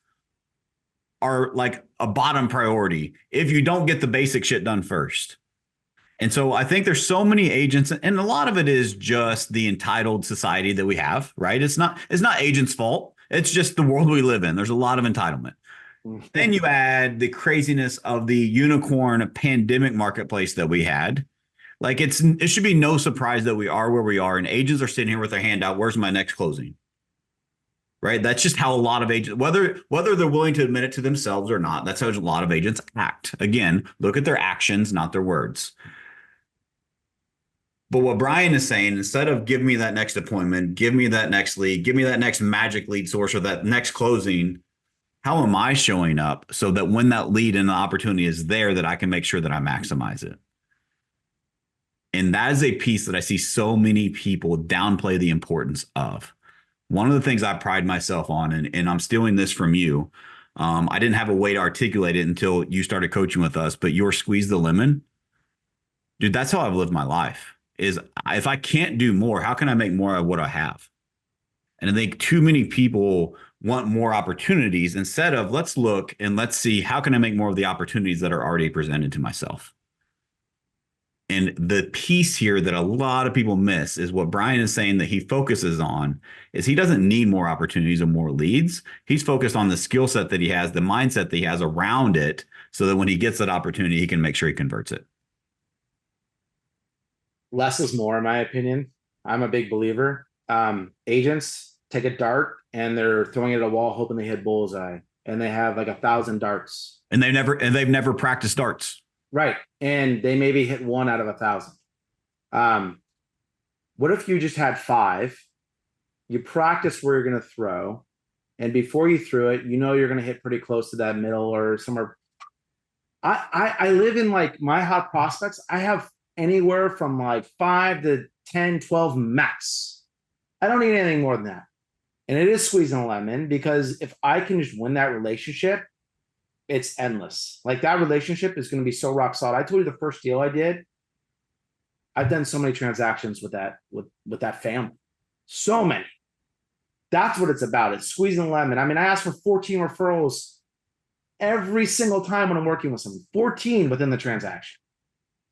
are like a bottom priority if you don't get the basic shit done first. And so I think there's so many agents, and a lot of it is just the entitled society that we have, right? It's not agents' fault. It's just the world we live in. There's a lot of entitlement. Then you add the craziness of the unicorn pandemic marketplace that we had. Like it should be no surprise that we are where we are, and agents are sitting here with their hand out. Where's my next closing? Right? That's just how a lot of agents, whether they're willing to admit it to themselves or not, that's how a lot of agents act. Again, look at their actions, not their words. But what Brian is saying, instead of give me that next appointment, give me that next lead, give me that next magic lead source or that next closing, how am I showing up so that when that lead and the opportunity is there, that I can make sure that I maximize it? And that is a piece that I see so many people downplay the importance of. One of the things I pride myself on, and I'm stealing this from you, I didn't have a way to articulate it until you started coaching with us, but your squeeze the lemon, dude, that's how I've lived my life. Is if I can't do more, how can I make more of what I have? And I think too many people want more opportunities instead of let's look and let's see how can I make more of the opportunities that are already presented to myself. And the piece here that a lot of people miss is what Brian is saying that he focuses on is he doesn't need more opportunities or more leads. He's focused on the skill set that he has, the mindset that he has around it, so that when he gets that opportunity, he can make sure he converts it. Less is more, in my opinion. I'm a big believer. Agents take a dart and they're throwing it at a wall, hoping they hit bullseye, and they have like 1,000 darts. And they've never practiced darts. Right. And they maybe hit 1 out of 1,000. What if you just had 5? You practice where you're going to throw, and before you threw it, you know you're going to hit pretty close to that middle or somewhere. I live in like my hot prospects. I have anywhere from like 5 to 10, 12 max. I don't need anything more than that. And it is squeezing a lemon, because if I can just win that relationship, it's endless. Like, that relationship is going to be so rock solid. I told you the first deal I did, I've done so many transactions with that family. So many. That's what it's about. It's squeezing the lemon. I mean, I ask for 14 referrals every single time when I'm working with someone. 14 within the transaction.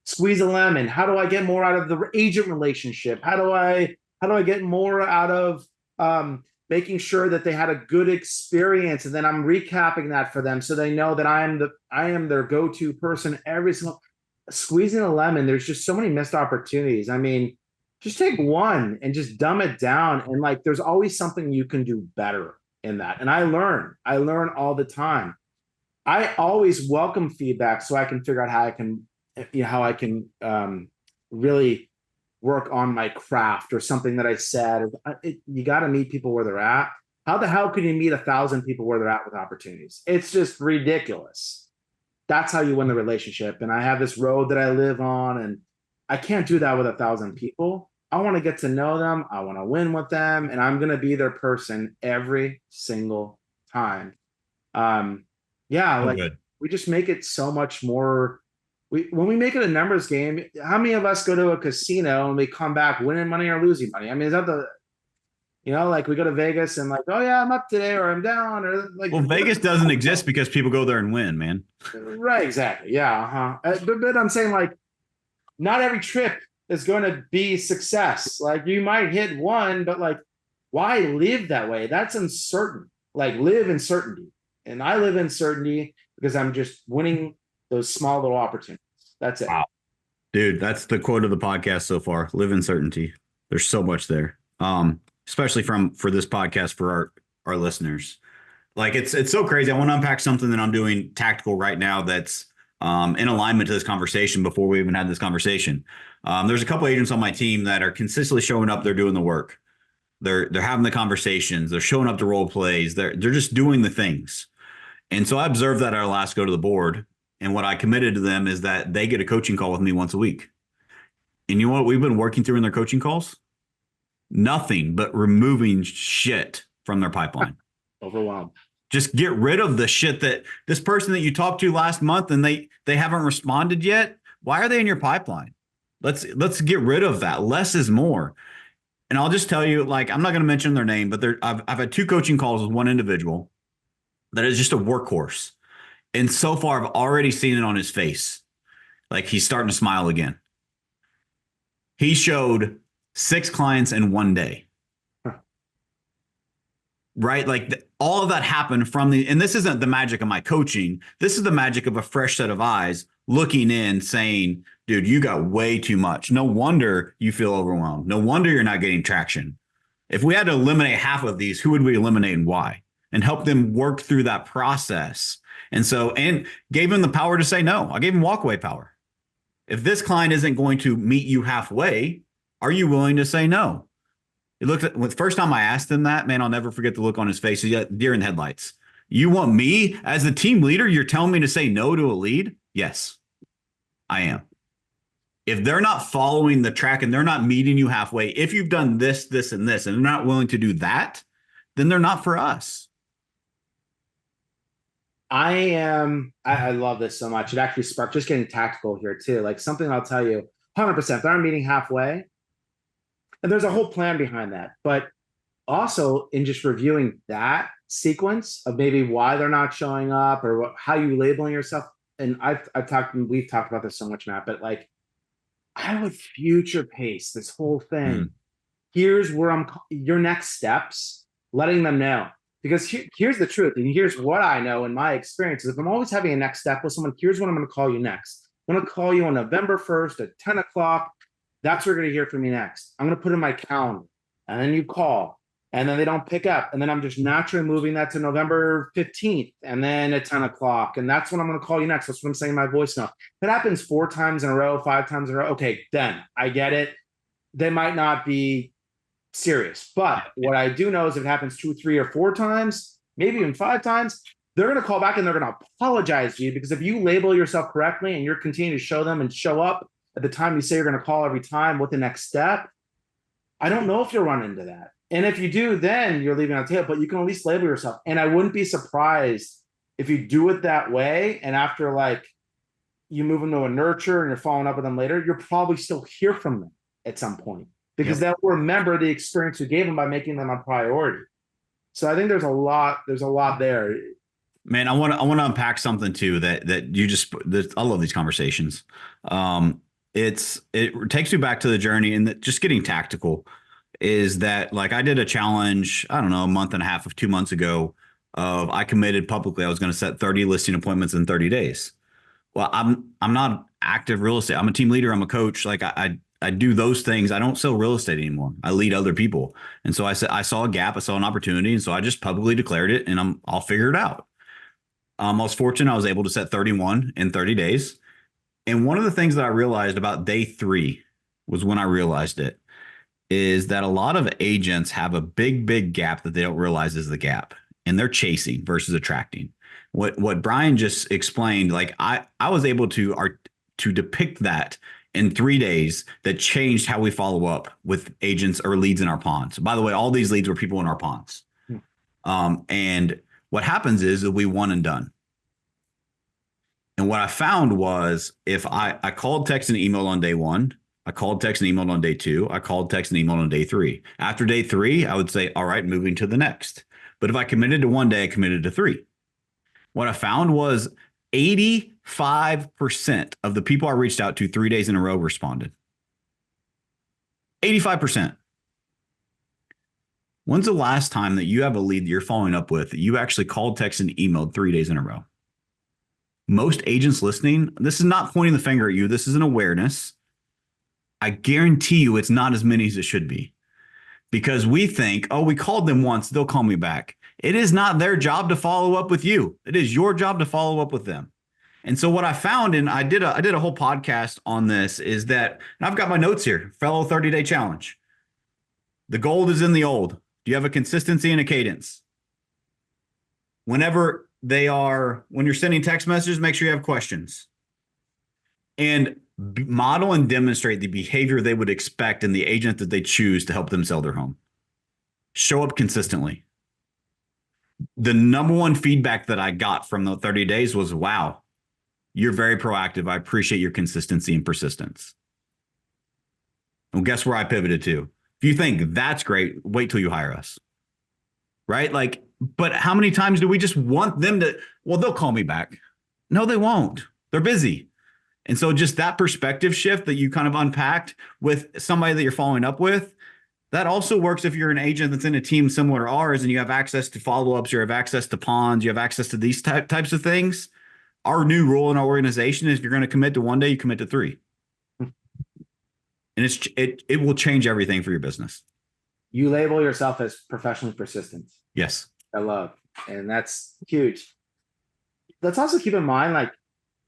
Squeeze a lemon. How do I get more out of the agent relationship? How do I get more out of making sure that they had a good experience, and then I'm recapping that for them so they know that I am their go-to person every single. Squeezing a lemon. There's just so many missed opportunities. I mean, just take one and just dumb it down, and like, there's always something you can do better in that. And I learn all the time. I always welcome feedback so I can figure out how I can really work on my craft or something that I said. You got to meet people where they're at. How the hell can you meet 1,000 people where they're at with opportunities? It's just ridiculous. That's how you win the relationship. And I have this road that I live on, and I can't do that with 1,000 people. I want to get to know them. I want to win with them, and I'm going to be their person every single time. Like, we just make it so much more. When we make it a numbers game, how many of us go to a casino and we come back winning money or losing money? I mean, is that like, we go to Vegas and like, oh yeah, I'm up today or I'm down, or like. Well, Vegas doesn't exist because people go there and win, man. Right, exactly. Yeah. But I'm saying, like, not every trip is going to be success. Like, you might hit one, but like, why live that way? That's uncertain. Like, live in certainty. And I live in certainty because I'm just winning those small little opportunities. That's it. Wow. Dude, that's the quote of the podcast so far. Live in certainty. There's so much there. Especially for this podcast for our listeners. Like, it's so crazy. I want to unpack something that I'm doing tactical right now that's in alignment to this conversation before we even had this conversation. There's a couple agents on my team that are consistently showing up. They're doing the work. They're having the conversations. They're showing up to role plays. They're just doing the things. And so I observed that at our last go to the board. And what I committed to them is that they get a coaching call with me once a week. And you know what we've been working through in their coaching calls? Nothing but removing shit from their pipeline. Overwhelmed. Just get rid of the shit that this person that you talked to last month and they haven't responded yet. Why are they in your pipeline? Let's get rid of that. Less is more. And I'll just tell you, like, I'm not going to mention their name, but I've had 2 coaching calls with one individual that is just a workhorse. And so far, I've already seen it on his face. Like, he's starting to smile again. He showed 6 clients in one day. Right? Like, all of that happened and this isn't the magic of my coaching. This is the magic of a fresh set of eyes looking in saying, dude, you got way too much. No wonder you feel overwhelmed. No wonder you're not getting traction. If we had to eliminate half of these, who would we eliminate and why? And help them work through that process. And gave him the power to say no. I gave him walkaway power. If this client isn't going to meet you halfway, are you willing to say no? He looked at the first time I asked him that, man, I'll never forget the look on his face. He got deer in the headlights. You want me as the team leader? You're telling me to say no to a lead? Yes, I am. If they're not following the track and they're not meeting you halfway, if you've done this, this, and this, and they're not willing to do that, then they're not for us. I love this so much. It actually sparked, just getting tactical here too. Like, something I'll tell you 100%, they're meeting halfway. And there's a whole plan behind that. But also, in just reviewing that sequence of maybe why they're not showing up or how you labeling yourself. And we've talked about this so much, Matt, but like, I would future pace this whole thing. Mm. Here's where your next steps, letting them know. Because here's the truth, and here's what I know in my experiences. If I'm always having a next step with someone, here's when I'm going to call you next. I'm going to call you on November 1st at 10 o'clock. That's where you're going to hear from me next. I'm going to put in my calendar, and then you call, and then they don't pick up. And then I'm just naturally moving that to November 15th, and then at 10 o'clock. And that's when I'm going to call you next. That's what I'm saying in my voice now. If it happens 4 times in a row, 5 times in a row, okay, then I get it. They might not be serious. But what I do know is if it happens 2, 3, or 4 times, maybe even 5 times, they're going to call back and they're going to apologize to you, because if you label yourself correctly and you're continuing to show them and show up at the time you say you're going to call every time with the next step, I don't know if you'll run into that. And if you do, then you're leaving on the table, but you can at least label yourself. And I wouldn't be surprised if you do it that way. And after like you move them to a nurture and you're following up with them later, you'll probably still hear from them at some point, because they'll remember the experience you gave them by making them a priority. So I think there's a lot there. Man, I want to unpack something too that you just. I love these conversations. It takes me back to the journey, and just getting tactical is that, like, I did a challenge, I don't know, a month and a half of 2 months ago. I committed publicly I was going to set 30 listing appointments in 30 days. Well, I'm not active real estate. I'm a team leader. I'm a coach. Like I do those things. I don't sell real estate anymore. I lead other people. And so I saw a gap, I saw an opportunity. And so I just publicly declared it, and I'll figure it out. I was fortunate. I was able to set 31 in 30 days. And one of the things that I realized about day 3 was when I realized it, is that a lot of agents have a big gap that they don't realize is the gap, and they're chasing versus attracting. What Brian just explained, like I was able to depict that in 3 days, that changed how we follow up with agents or leads in our ponds. By the way, all these leads were people in our ponds. And what happens is that we one and done. And what I found was, if I called, text, and emailed on day 1, I called, text, and emailed on day 2, I called, text, and emailed on day 3. After day 3, I would say, all right, moving to the next. But if I committed to 1 day, I committed to 3. What I found was 85% of the people I reached out to 3 days in a row responded. 85%. When's the last time that you have a lead that you're following up with that you actually called, text, and emailed 3 days in a row? Most agents listening, this is not pointing the finger at you. This is an awareness. I guarantee you it's not as many as it should be, because we think, oh, we called them once, they'll call me back. It is not their job to follow up with you. It is your job to follow up with them. And so what I found, and I did a whole podcast on this, is that, and I've got my notes here, fellow 30-day challenge. The gold is in the old. Do you have a consistency and a cadence? When you're sending text messages, make sure you have questions. And model and demonstrate the behavior they would expect in the agent that they choose to help them sell their home. Show up consistently. The number one feedback that I got from the 30 days was, wow, you're very proactive. I appreciate your consistency and persistence. Well, guess where I pivoted to? If you think that's great, wait till you hire us. Right? Like, but how many times do we just want them to, well, they'll call me back. No, they won't. They're busy. And so just that perspective shift that you kind of unpacked with somebody that you're following up with, that also works if you're an agent that's in a team similar to ours and you have access to follow-ups, you have access to ponds, you have access to these types of things. Our new rule in our organization is, if you're going to commit to 1 day, you commit to 3. And it will change everything for your business. You label yourself as professionally persistent. Yes. I love. And that's huge. Let's also keep in mind, like,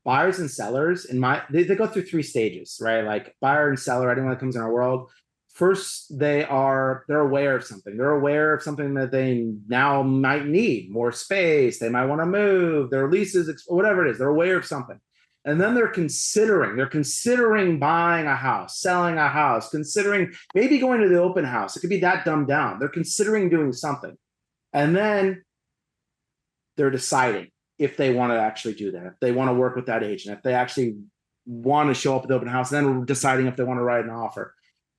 buyers and sellers they go through 3 stages, right? Like, buyer and seller, anyone that comes in our world, first they're aware of something. They're aware of something that they now might need more space. They might want to move their leases, whatever it is. They're aware of something. And then they're considering buying a house, selling a house, considering maybe going to the open house. It could be that dumbed down. They're considering doing something. And then they're deciding if they want to actually do that, if they want to work with that agent, if they actually want to show up at the open house, and then we're deciding if they want to write an offer.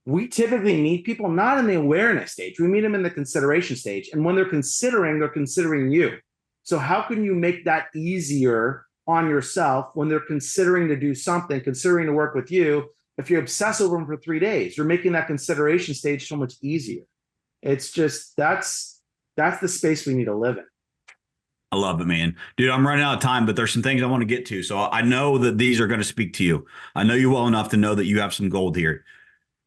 We typically meet people not in the awareness stage. We meet them in the consideration stage. And when they're considering you. So how can you make that easier on yourself when they're considering to do something, considering to work with you? if you obsess over them for 3 days, you're making that consideration stage so much easier. It's just that's the space we need to live in. I love it, man. Dude, I'm running out of time, but there's some things I want to get to. So I know that these are going to speak to you. I know you well enough to know that you have some gold here.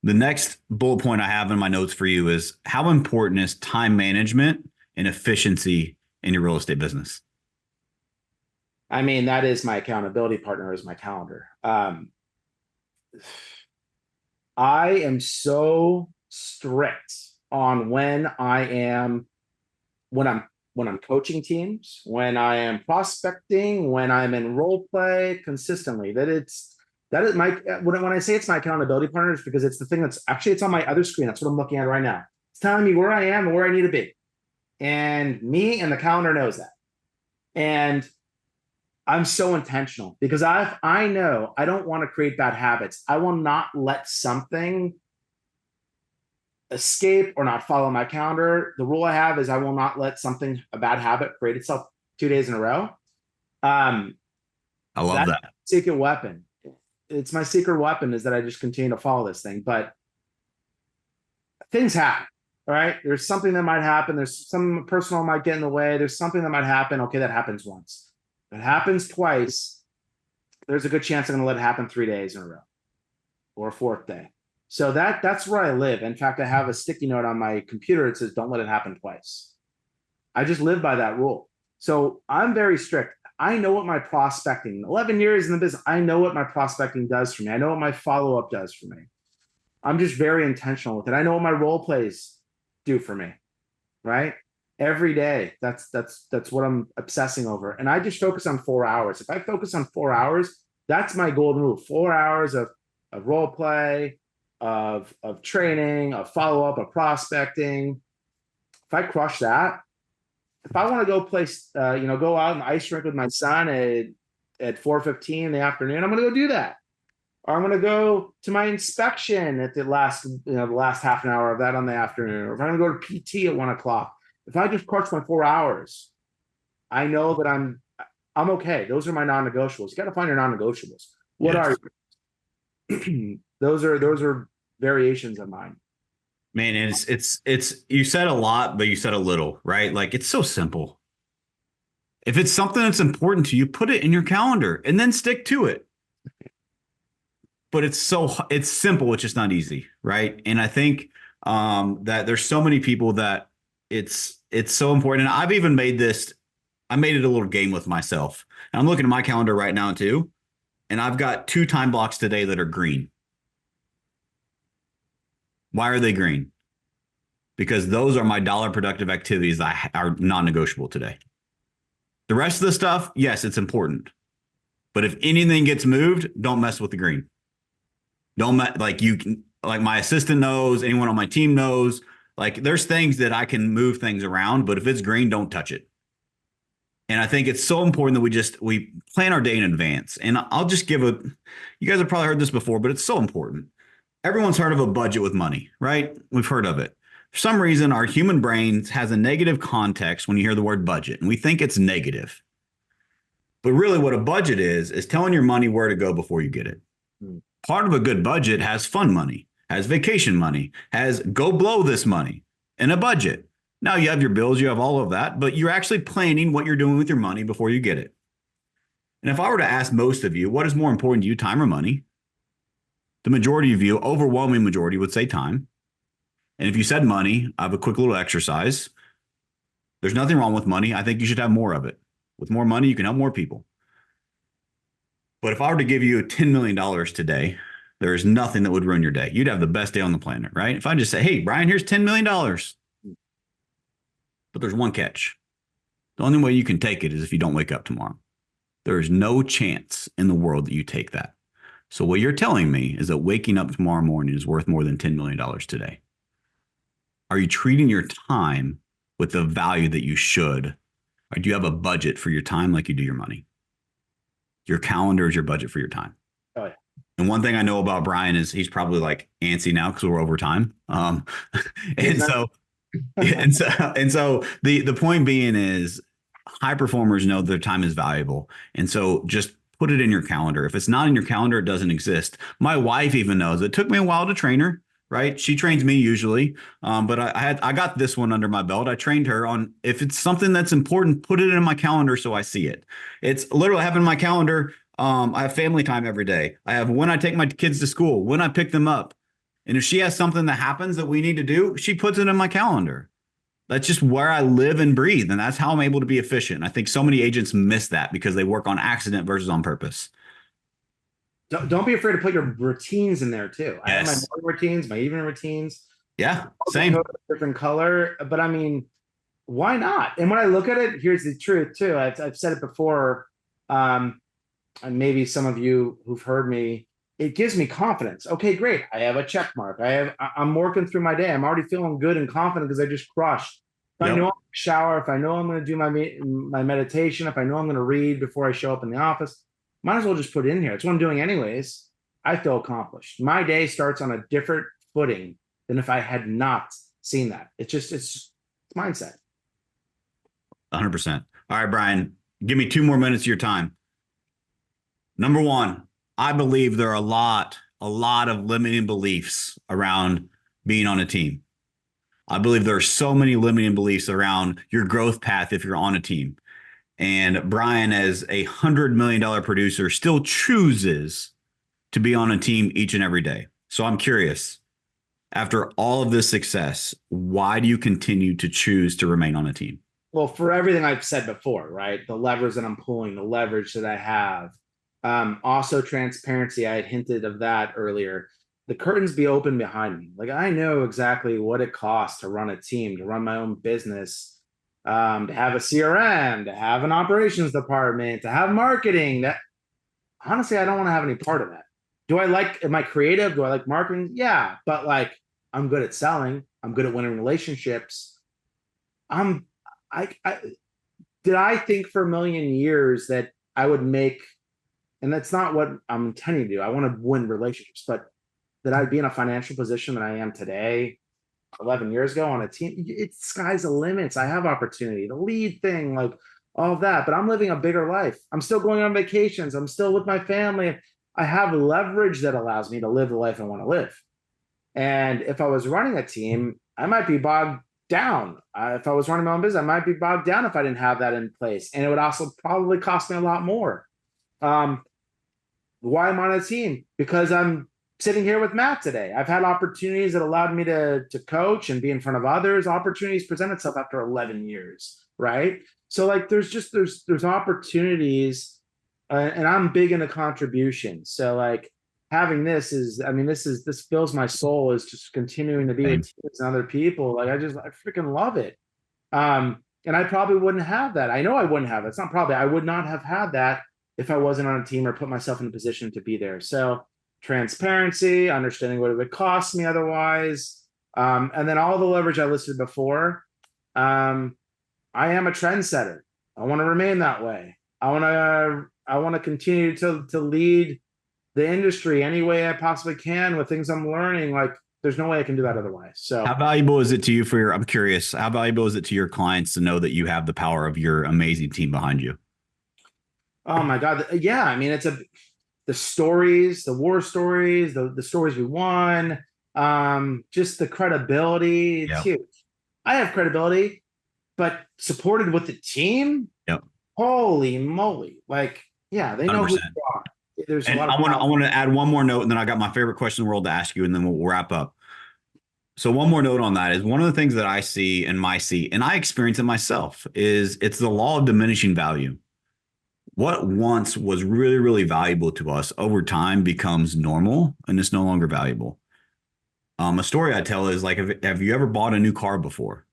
The next bullet point I have in my notes for you is how important is time management and efficiency in your real estate business? I mean, that is my accountability partner, is my calendar. I am so strict on when I'm coaching teams, when I am prospecting, when I'm in role play consistently, that is my when I say it's my accountability partner, it's because it's the thing it's on my other screen. That's what I'm looking at right now. It's telling me where I am and where I need to be. And me and the calendar knows that. And I'm so intentional because I know I don't want to create bad habits. I will not let something escape or not follow my calendar. The rule I have is I will not let a bad habit, create itself 2 days in a row. I love that. Secret weapon. It's my secret weapon is that I just continue to follow this thing. But things happen. All right. There's something that might happen. There's some personal might get in the way. There's something that might happen. Okay, that happens once. If it happens twice, there's a good chance I'm going to let it happen 3 days in a row or a fourth day. So that's where I live. In fact, I have a sticky note on my computer. It says, don't let it happen twice. I just live by that rule. So I'm very strict. I know what my prospecting, 11 years in the business, I know what my prospecting does for me. I know what my follow-up does for me. I'm just very intentional with it. I know what my role plays do for me, right? Every day. That's what I'm obsessing over. And I just focus on 4 hours. If I focus on 4 hours, that's my golden rule. 4 hours of role play, of training, of follow-up, of prospecting. If I crush that, if I want to go go out and ice rink with my son at 4:15 in the afternoon, I'm going to go do that. Or I'm going to go to my inspection at the last half an hour of that on the afternoon. Or if I'm going to go to PT at 1:00, if I just crush my 4 hours, I know that I'm okay. Those are my non-negotiables. You got to find your non-negotiables. What are those are variations of mine. Man, it's you said a lot, but you said a little, right? Like it's so simple. If it's something that's important to you, put it in your calendar and then stick to it. But it's simple, it's just not easy, right? And I think that there's so many people that it's so important. And I've even I made it a little game with myself. And I'm looking at my calendar right now too. And I've got 2 time blocks today that are green. Why are they green? Because those are my dollar productive activities that are non-negotiable today. The rest of the stuff, yes, it's important. But if anything gets moved, don't mess with the green. Like my assistant knows, anyone on my team knows, like there's things that I can move things around, but if it's green, don't touch it. And I think it's so important that we plan our day in advance. And I'll just you guys have probably heard this before, but it's so important. Everyone's heard of a budget with money, right? We've heard of it. For some reason, our human brains has a negative context when you hear the word budget, and we think it's negative. But really what a budget is telling your money where to go before you get it. Part of a good budget has fun money, has vacation money, has go blow this money in a budget. Now you have your bills, you have all of that, but you're actually planning what you're doing with your money before you get it. And if I were to ask most of you, what is more important to you, time or money? The majority of you, overwhelming majority, would say time. And if you said money, I have a quick little exercise. There's nothing wrong with money. I think you should have more of it. With more money, you can help more people. But if I were to give you $10 million today, there is nothing that would ruin your day. You'd have the best day on the planet, right? If I just say, hey, Brian, here's $10 million. But there's one catch. The only way you can take it is if you don't wake up tomorrow. There is no chance in the world that you take that. So what you're telling me is that waking up tomorrow morning is worth more than $10 million today. Are you treating your time with the value that you should? Or do you have a budget for your time like you do your money? Your calendar is your budget for your time. Oh, yeah. And one thing I know about Brian is he's probably like antsy now because we're over time. And so the point being is high performers know their time is valuable. And so just put it in your calendar. If it's not in your calendar, it doesn't exist. My wife even knows. It took me a while to train her, right? She trains me usually. But I got this one under my belt. I trained her on, if it's something that's important, put it in my calendar so I see it. It's literally having my calendar. I have family time every day. I have when I take my kids to school, when I pick them up. And if she has something that happens that we need to do, she puts it in my calendar. That's just where I live and breathe. And that's how I'm able to be efficient. I think so many agents miss that because they work on accident versus on purpose. Don't be afraid to put your routines in there too. I have my Yes. morning routines, my evening routines. Yeah. Same. Different color, but I mean, why not? And when I look at it, here's the truth too. I've said it before, and maybe some of you who've heard me, it gives me confidence. Okay, great. I have a check mark. I'm working through my day. I'm already feeling good and confident because I just crushed. If I know I'm gonna shower, if I know I'm going to do my meditation, if I know I'm going to read before I show up in the office, might as well just put it in here. It's what I'm doing anyways. I feel accomplished. My day starts on a different footing than if I had not seen that. It's mindset. 100%. All right, Brian, give me 2 more minutes of your time. Number one, I believe there are a lot of limiting beliefs around being on a team. I believe there are so many limiting beliefs around your growth path if you're on a team. And Brian, as $100 million producer, still chooses to be on a team each and every day. So I'm curious, after all of this success, why do you continue to choose to remain on a team? Well, for everything I've said before, right? The levers that I'm pulling, the leverage that I have. Also transparency. I had hinted of that earlier. The curtains be open behind me. Like I know exactly what it costs to run a team, to run my own business, to have a CRM, to have an operations department, to have marketing. That honestly, I don't want to have any part of that. Am I creative? Do I like marketing? Yeah, but like I'm good at selling. I'm good at winning relationships. I'm I did I think for a million years that I would make, and that's not what I'm intending to do. I want to win relationships, but that I'd be in a financial position that I am today, 11 years ago on a team, it's sky's the limits. I have opportunity, the lead thing, like all of that, but I'm living a bigger life. I'm still going on vacations. I'm still with my family. I have leverage that allows me to live the life I want to live. And if I was running a team, I might be bogged down. If I was running my own business, I might be bogged down if I didn't have that in place. And it would also probably cost me a lot more. Why I'm on a team? Because I'm sitting here with Matt today. I've had opportunities that allowed me to coach and be in front of others. Opportunities present itself after 11 years, right? So like there's opportunities, and I'm big into contribution. So like having this this fills my soul, is just continuing to be with teams and other people. Like I freaking love it. And I probably wouldn't have that. I know I wouldn't have it. It's not probably, I would not have had that if I wasn't on a team or put myself in a position to be there. So transparency, understanding what it would cost me otherwise, and then all the leverage I listed before. I am a trendsetter. I want to remain that way. I want to continue to lead the industry any way I possibly can with things I'm learning. Like there's no way I can do that otherwise. So how valuable is it to you I'm curious, how valuable is it to your clients to know that you have the power of your amazing team behind you? Oh my God. Yeah. I mean, the stories, the war stories, the stories we won, just the credibility. It's huge. I have credibility, but supported with the team. Yep. Holy moly. Like, yeah, they know 100%. Who you are. There's a lot of I want to add one more note, and then I got my favorite question in the world to ask you, and then we'll wrap up. So one more note on that is one of the things that I see in my seat, and I experience it myself, is it's the law of diminishing value. What once was really, really valuable to us over time becomes normal, and it's no longer valuable. A story I tell is like, have you ever bought a new car before?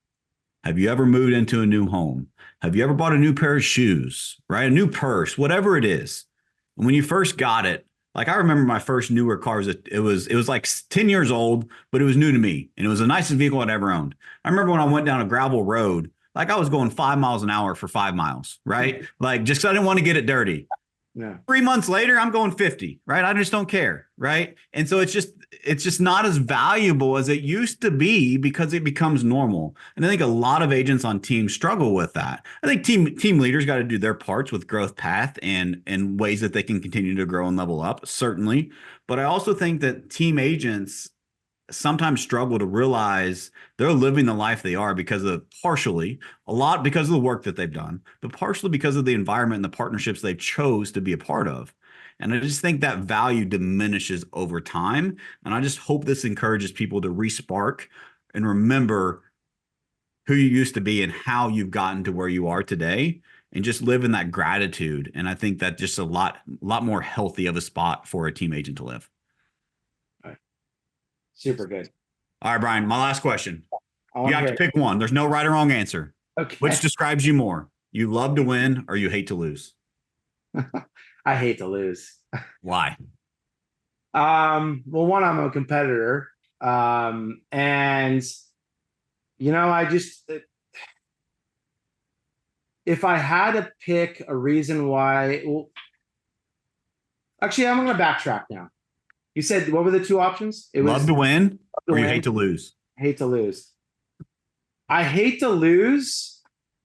Have you ever moved into a new home? Have you ever bought a new pair of shoes, right? A new purse, whatever it is. And when you first got it, like I remember my first newer car, it was like 10 years old, but it was new to me. And it was the nicest vehicle I'd ever owned. I remember when I went down a gravel road, like I was going 5 miles an hour for 5 miles, right? Like just 'cause I didn't want to get it dirty. Yeah. 3 months later, I'm going 50, right? I just don't care, right? And so it's just not as valuable as it used to be because it becomes normal. And I think a lot of agents on teams struggle with that. I think team leaders got to do their parts with growth path and ways that they can continue to grow and level up, certainly. But I also think that team agents sometimes struggle to realize they're living the life they are because of partially a lot because of the work that they've done, but partially because of the environment and the partnerships they chose to be a part of. And I just think that value diminishes over time. And I just hope this encourages people to respark and remember who you used to be and how you've gotten to where you are today and just live in that gratitude. And I think that just a lot more healthy of a spot for a team agent to live. Super good. All right, Brian, my last question. You have to pick it. one. There's no right or wrong answer. Okay. Which describes you more? You love to win or you hate to lose? I hate to lose. Why? Well, one, I'm a competitor. And I just, if I had to pick a reason why, well, actually, I'm going to backtrack now. You said, what were the two options? It was love to win or you hate to lose? Hate to lose. I hate to lose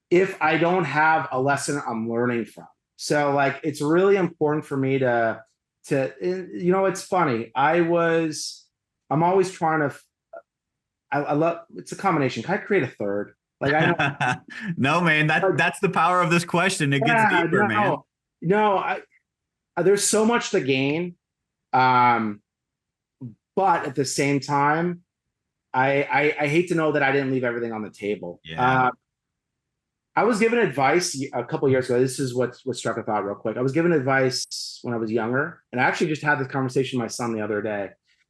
if I don't have a lesson I'm learning from. So like, it's really important for me to, it's funny. I'm always trying to, I love, it's a combination. Can I create a third? Like I know. No, man, that's the power of this question. It gets deeper, man. No, there's so much to gain. But at the same time, I hate to know that I didn't leave everything on the table. Yeah. I was given advice a couple of years ago. This is what struck a thought real quick. I was given advice when I was younger, and I actually just had this conversation with my son the other day,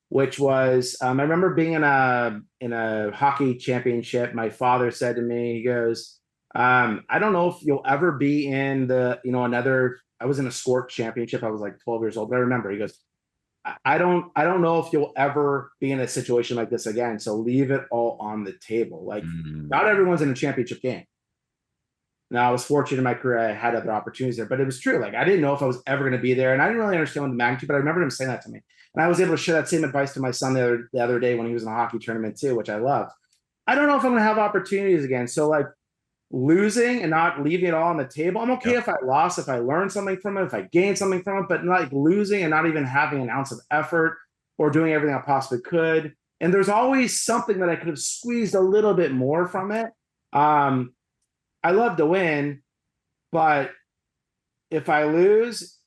which was I remember being in a hockey championship. My father said to me, he goes, I don't know if you'll ever be in another. I was in a sport championship. I was like 12 years old, but I remember he goes, I don't know if you'll ever be in a situation like this again. So leave it all on the table. Like not everyone's in a championship game. Now I was fortunate in my career. I had other opportunities there, but it was true. Like I didn't know if I was ever going to be there. And I didn't really understand the magnitude, but I remember him saying that to me. And I was able to share that same advice to my son the other day when he was in a hockey tournament too, which I loved. I don't know if I'm going to have opportunities again. So like losing and not leaving it all on the table. I'm okay if I lost, if I learned something from it, if I gained something from it, but like losing and not even having an ounce of effort or doing everything I possibly could. And there's always something that I could have squeezed a little bit more from it. I love to win, but if I lose,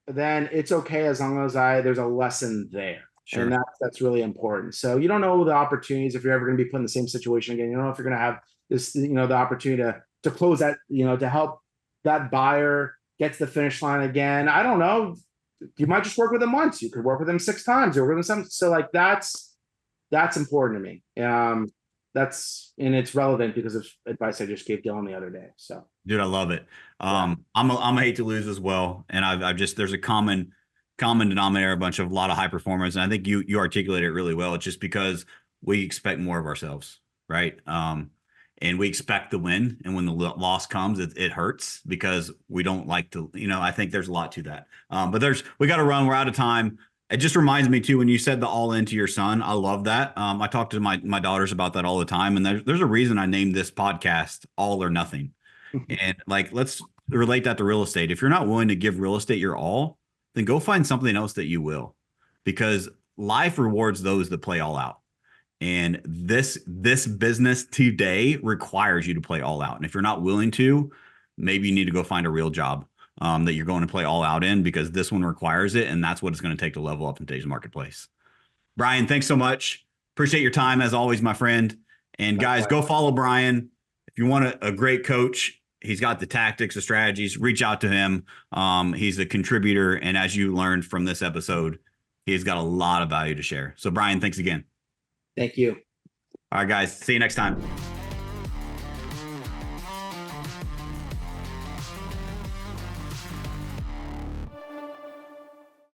then it's okay as long as there's a lesson there. Sure. And that's really important. So you don't know the opportunities if you're ever going to be put in the same situation again. You don't know if you're going to have this, the opportunity to close that, to help that buyer get to the finish line again. I don't know. You might just work with them once. You could work with them 6 times or work with them 7. So like that's important to me. And it's relevant because of advice I just gave Dylan the other day. So, dude, I love it. I'm a hate to lose as well. And I've just, there's a common denominator, a lot of high performers. And I think you articulate it really well. It's just because we expect more of ourselves. Right. And we expect the win. And when the loss comes, it hurts because we don't like to, I think there's a lot to that. But we got to run. We're out of time. It just reminds me too, when you said the all in to your son, I love that. I talk to my daughters about that all the time. And there's a reason I named this podcast All or Nothing. And like, let's relate that to real estate. If you're not willing to give real estate your all, then go find something else that you will, because life rewards those that play all out. And this business today requires you to play all out. And if you're not willing to, maybe you need to go find a real job that you're going to play all out in, because this one requires it. And that's what it's going to take to level up in today's marketplace. Brian, thanks so much. Appreciate your time as always, my friend. And guys, go follow Brian. If you want a great coach, he's got the tactics, the strategies, reach out to him. He's a contributor. And as you learned from this episode, he's got a lot of value to share. So Brian, thanks again. Thank you. All right, guys. See you next time.